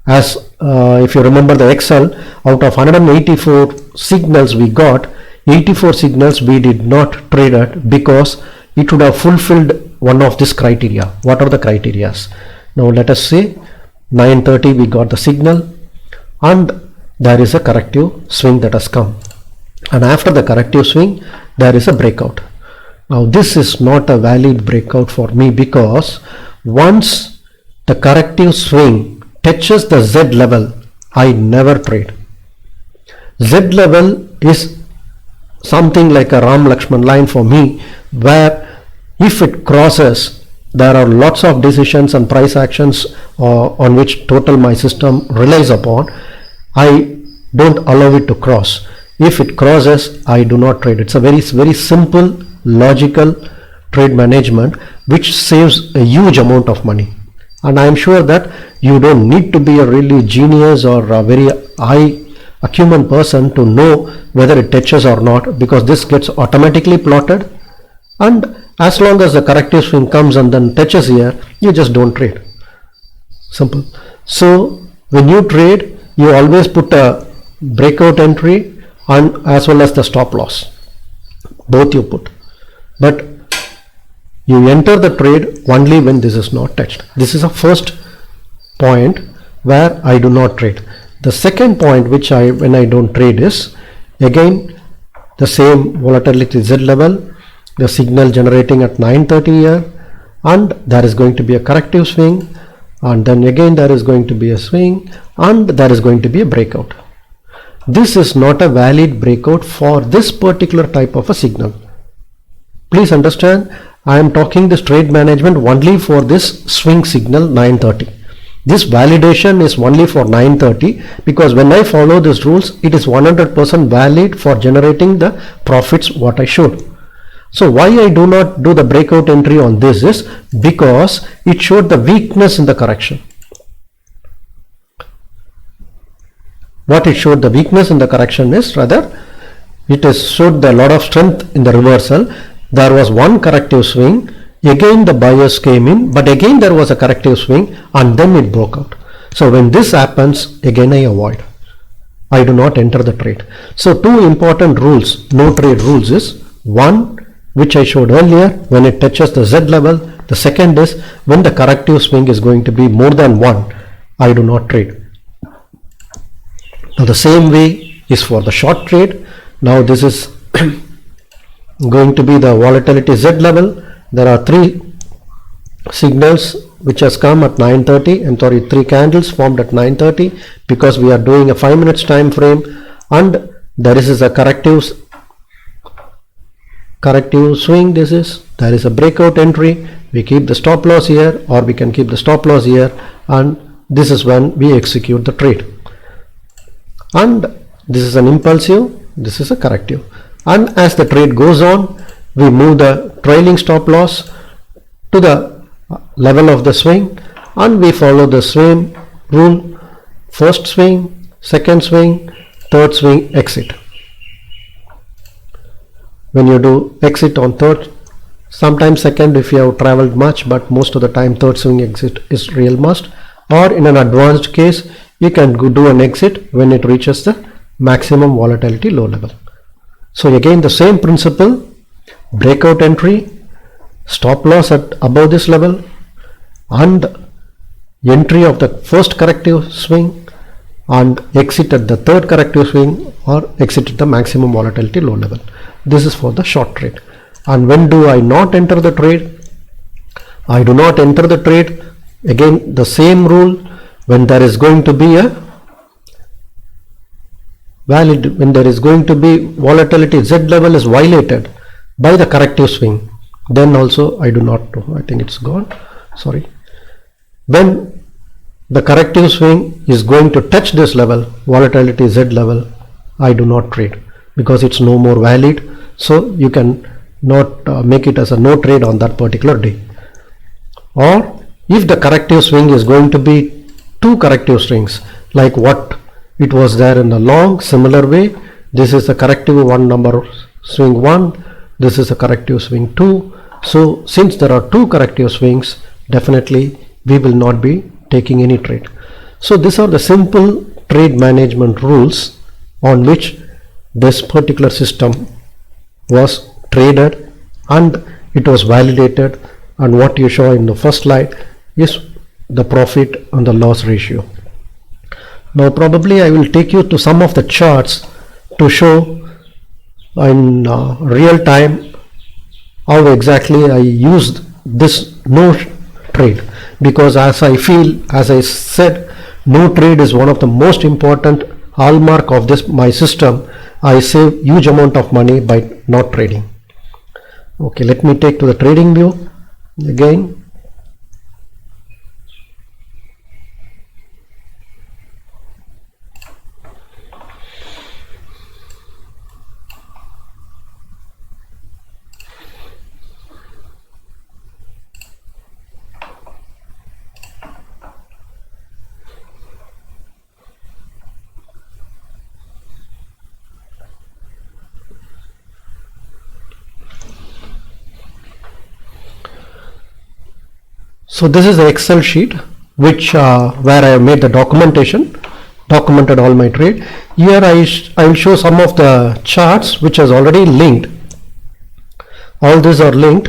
As if you remember the Excel, out of 184 signals we got, 84 signals we did not trade at because it would have fulfilled one of this criteria. What are the criterias? Now let us say 9:30 we got the signal, and there is a corrective swing that has come, and after the corrective swing there is a breakout. Now this is not a valid breakout for me, because once the corrective swing touches the Z level, I never trade. Z level is something like a Ram Lakshman line for me, where if it crosses, there are lots of decisions and price actions on which total my system relies upon. I don't allow it to cross. If it crosses, I do not trade. It's a very simple, logical trade management which saves a huge amount of money. And I am sure that you don't need to be a really genius or a very high a human person to know whether it touches or not, because this gets automatically plotted, and as long as the corrective swing comes and then touches here, you just don't trade. Simple. So when you trade, you always put a breakout entry and as well as the stop loss, both you put, but you enter the trade only when this is not touched. This is a first point where I do not trade. The second point which when I don't trade is again the same volatility Z level, the signal generating at 9:30 here, and there is going to be a corrective swing, and then again there is going to be a swing, and there is going to be a breakout. This is not a valid breakout for this particular type of a signal. Please understand, I am talking this trade management only for this swing signal 9:30. This validation is only for 9:30, because when I follow these rules, it is 100% valid for generating the profits what I showed. So why I do not do the breakout entry on this is because it showed the weakness in the correction. What it showed the weakness in the correction is rather it has showed a lot of strength in the reversal. There was one corrective swing, again the buyers came in, but again there was a corrective swing and then it broke out. So when this happens, again I avoid. I do not enter the trade. So two important rules, no trade rules is, one which I showed earlier, when it touches the Z level. The second is when the corrective swing is going to be more than one, I do not trade. Now the same way is for the short trade. Now this is going to be the volatility Z level. There are three signals which has come at 9:30, and sorry, three candles formed at 9:30, because we are doing a 5 minutes time frame, and there is a corrective swing. There is a breakout entry. We keep the stop loss here, or we can keep the stop loss here, and this is when we execute the trade. And this is an impulsive, this is a corrective, and as the trade goes on, we move the trailing stop loss to the level of the swing, and we follow the same rule: first swing, second swing, third swing, exit. When you do exit on third, sometimes second if you have traveled much, but most of the time third swing exit is real must, or in an advanced case you can do an exit when it reaches the maximum volatility low level. So again the same principle: breakout entry, stop loss at above this level, and entry of the first corrective swing, and exit at the third corrective swing, or exit at the maximum volatility low level. This is for the short trade. And when do I not enter the trade? I do not enter the trade, again the same rule, when there is going to be a when there is going to be volatility Z level is violated by the corrective swing, then also I do not do. I think it's gone, sorry. When the corrective swing is going to touch this level, volatility Z level, I do not trade, because it's no more valid. So you can not make it as a no trade on that particular day. Or if the corrective swing is going to be two corrective swings, like what it was there in the long, similar way, this is a corrective one number swing 1, this is a corrective swing 2. So since there are two corrective swings, definitely we will not be taking any trade. So these are the simple trade management rules on which this particular system was traded and it was validated, and what you show in the first slide is the profit and the loss ratio. Now probably I will take you to some of the charts to show in real time how exactly I used this no trade, because as I feel, as I said, no trade is one of the most important hallmark of this my system. I save huge amount of money by not trading. Okay, let me take to the trading view again. So this is the Excel sheet which where I have made the documented all my trade. Here I will show some of the charts which is already linked. All these are linked,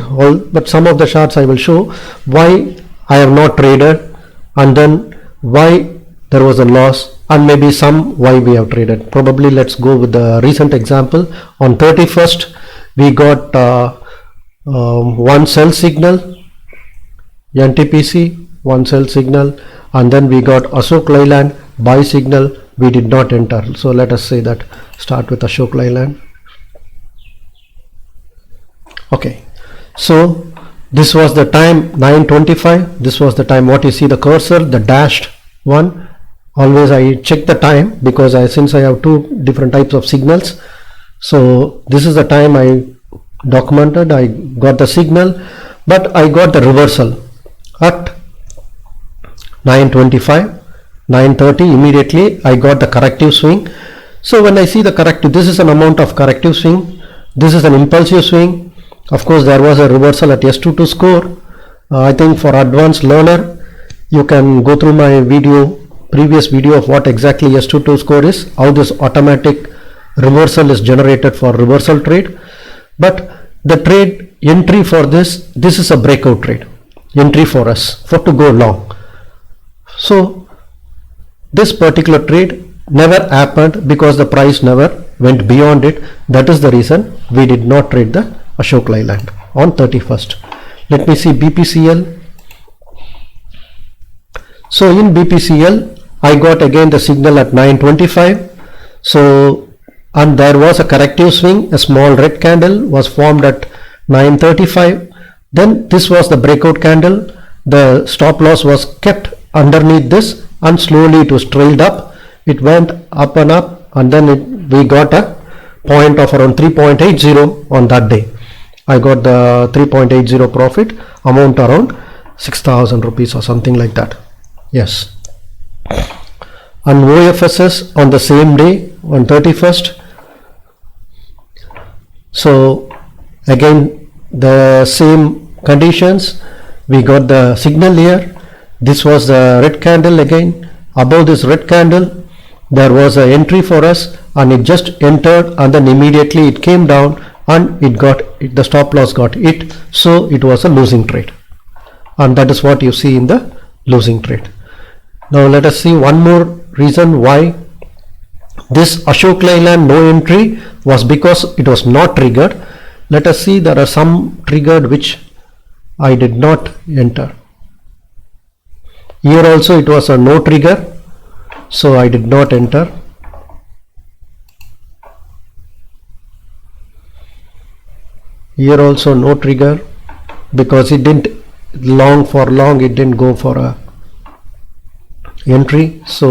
but some of the charts I will show why I have not traded, and then why there was a loss, and maybe some why we have traded. Probably let's go with the recent example. On 31st we got one sell signal, NTPC, one sell signal, and then we got Ashok Leyland buy signal. We did not enter. So let us say that start with Ashok Leyland. Okay, so this was the time 9:25. This was the time, what you see the cursor, the dashed one. Always I check the time because since I have two different types of signals. So this is the time I documented. I got the signal, but I got the reversal at 9:25, 9:30. Immediately I got the corrective swing. So when I see the corrective, this is an amount of corrective swing. This is an impulsive swing. Of course, there was a reversal at S22 score. I think for advanced learner, you can go through my previous video of what exactly S22 score is, how this automatic reversal is generated for reversal trade. But the trade entry for this is a breakout trade entry for us for to go long. So this particular trade never happened because the price never went beyond it. That is the reason we did not trade the Ashok Leyland on 31st. Let me see BPCL. So in BPCL I got again the signal at 9:25. So, and there was a corrective swing. A small red candle was formed at 9:35. Then this was the breakout candle. The stop loss was kept underneath this, and slowly it was trailed up. It went up and up, and then we got a point of around 3.80 on that day. I got the 3.80 profit, amount around 6,000 rupees or something like that. Yes. And OFSS on the same day on 31st. So again the same conditions. We got the signal here. This was the red candle again. Above this red candle there was an entry for us, and it just entered, and then immediately it came down and the stop loss got hit. So it was a losing trade, and that is what you see in the losing trade. Now let us see one more reason why this Ashok Leyland no entry was, because it was not triggered. Let us see, there are some triggered which I did not enter. Here also it was a no trigger, so I did not enter. Here also no trigger because it didn't it didn't go for a entry. So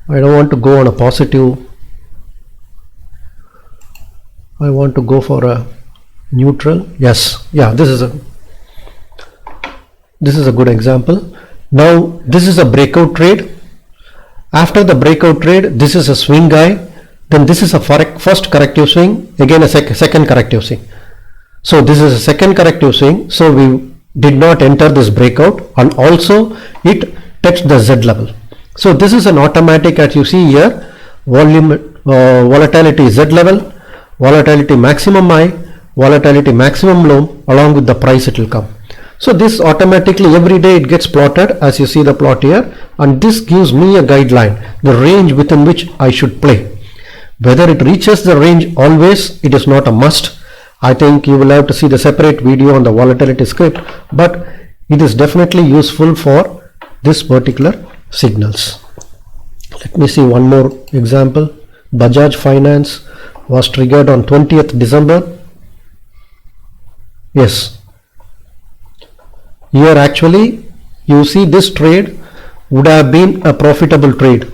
I don't want to go on a positive. I want to go for a neutral. Yes, yeah, this is a good example. Now this is a breakout trade. After the breakout trade, this is a swing guy. Then this is a first corrective swing, again a second corrective swing. So this is a second corrective swing. So we did not enter this breakout, and also it touched the Z level. So this is an automatic, as you see here, volatility Z level, volatility maximum high, volatility maximum low, along with the price it will come. So this automatically every day it gets plotted, as you see the plot here, and this gives me a guideline, the range within which I should play. Whether it reaches the range always, it is not a must. I think you will have to see the separate video on the volatility script, but it is definitely useful for this particular signals. Let me see one more example. Bajaj Finance was triggered on 20th December. Yes. Here actually you see this trade would have been a profitable trade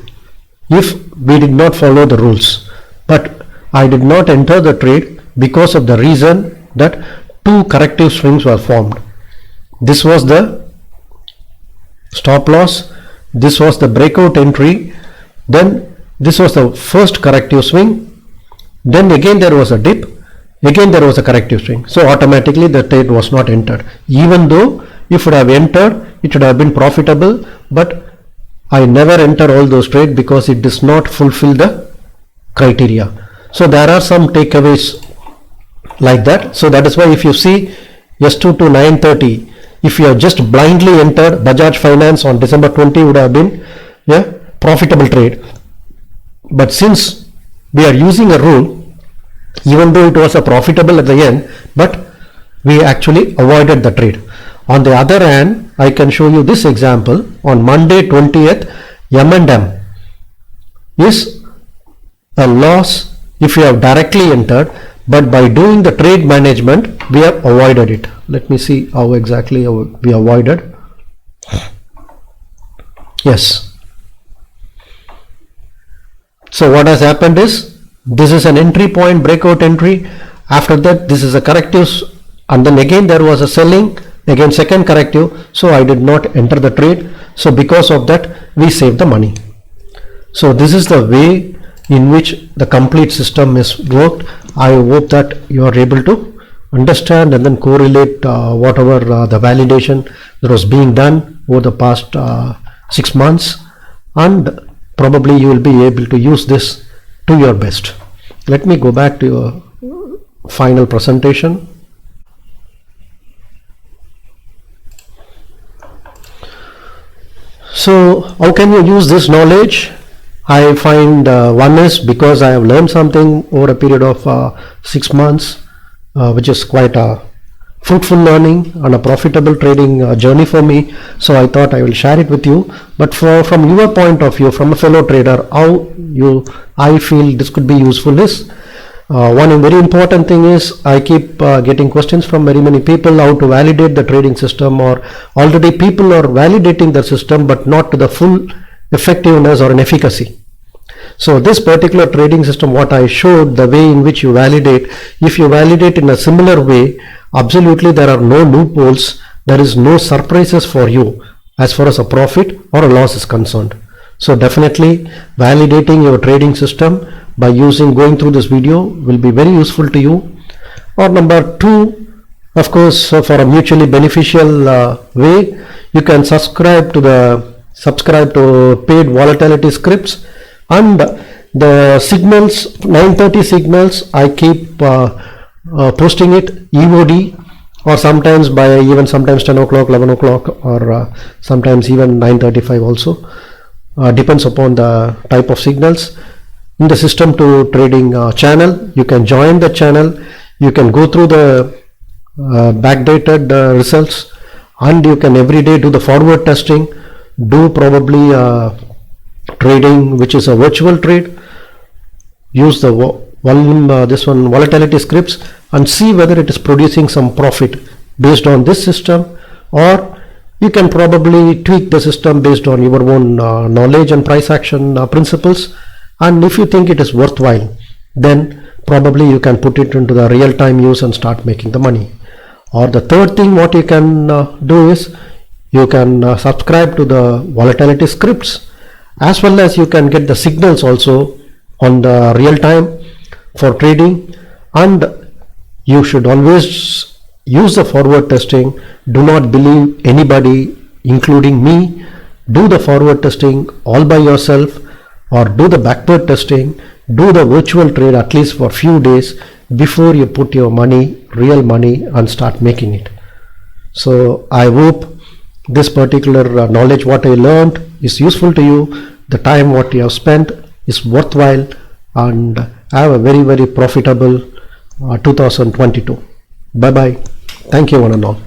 if we did not follow the rules. But I did not enter the trade because of the reason that two corrective swings were formed. This was the stop loss, this was the breakout entry, then this was the first corrective swing, then again there was a dip, again there was a corrective swing. So automatically the trade was not entered, even though if I have entered, it should have been profitable, but I never enter all those trades because it does not fulfill the criteria. So there are some takeaways like that. So that is why if you see S2 to 930, if you have just blindly entered Bajaj Finance on December 20, would have been a profitable trade. But since we are using a rule, even though it was a profitable at the end, but we actually avoided the trade. On the other hand, I can show you this example. On Monday 20th, M&M is a loss if you have directly entered, but by doing the trade management, we have avoided it. Let me see how exactly we avoided. Yes. So what has happened is, this is an entry point, breakout entry. After that, this is a corrective, and then again there was a selling, again second corrective. So I did not enter the trade. So because of that, we saved the money. So this is the way in which the complete system is worked. I hope that you are able to understand and then correlate whatever the validation that was being done over the past 6 months, and probably you will be able to use this to your best. Let me go back to your final presentation. So how can you use this knowledge? I find one is because I have learned something over a period of 6 months, which is quite a fruitful learning and a profitable trading journey for me. So I thought I will share it with you. But from your point of view, from a fellow trader, how I feel this could be useful is, one very important thing is, I keep getting questions from very many people how to validate the trading system, or already people are validating the system but not to the full effectiveness or an efficacy. So this particular trading system, what I showed, the way in which you validate, if you validate in a similar way, absolutely there are no loopholes, there is no surprises for you as far as a profit or a loss is concerned. So definitely validating your trading system by going through this video will be very useful to you. Or number two, of course, for a mutually beneficial way, you can subscribe to paid volatility scripts, and the signals, 930 signals, I keep posting it EOD, or sometimes sometimes 10 o'clock, 11 o'clock, or sometimes even 9:35 also. Depends upon the type of signals. In the system to trading channel, you can join the channel, you can go through the backdated results, and you can every day do the forward testing, do probably trading which is a virtual trade, use the volatility scripts and see whether it is producing some profit based on this system, or you can probably tweak the system based on your own knowledge and price action principles. And if you think it is worthwhile, then probably you can put it into the real-time use and start making the money. Or the third thing what you can do is, you can subscribe to the volatility scripts, as well as you can get the signals also on the real time for trading. And you should always use the forward testing. Do not believe anybody, including me. Do the forward testing all by yourself, or do the backward testing, do the virtual trade at least for few days before you put your money, real money, and start making it. So I hope this particular knowledge what I learned is useful to you. The time what you have spent is worthwhile, and have a very, very profitable 2022. Bye bye. Thank you one and all.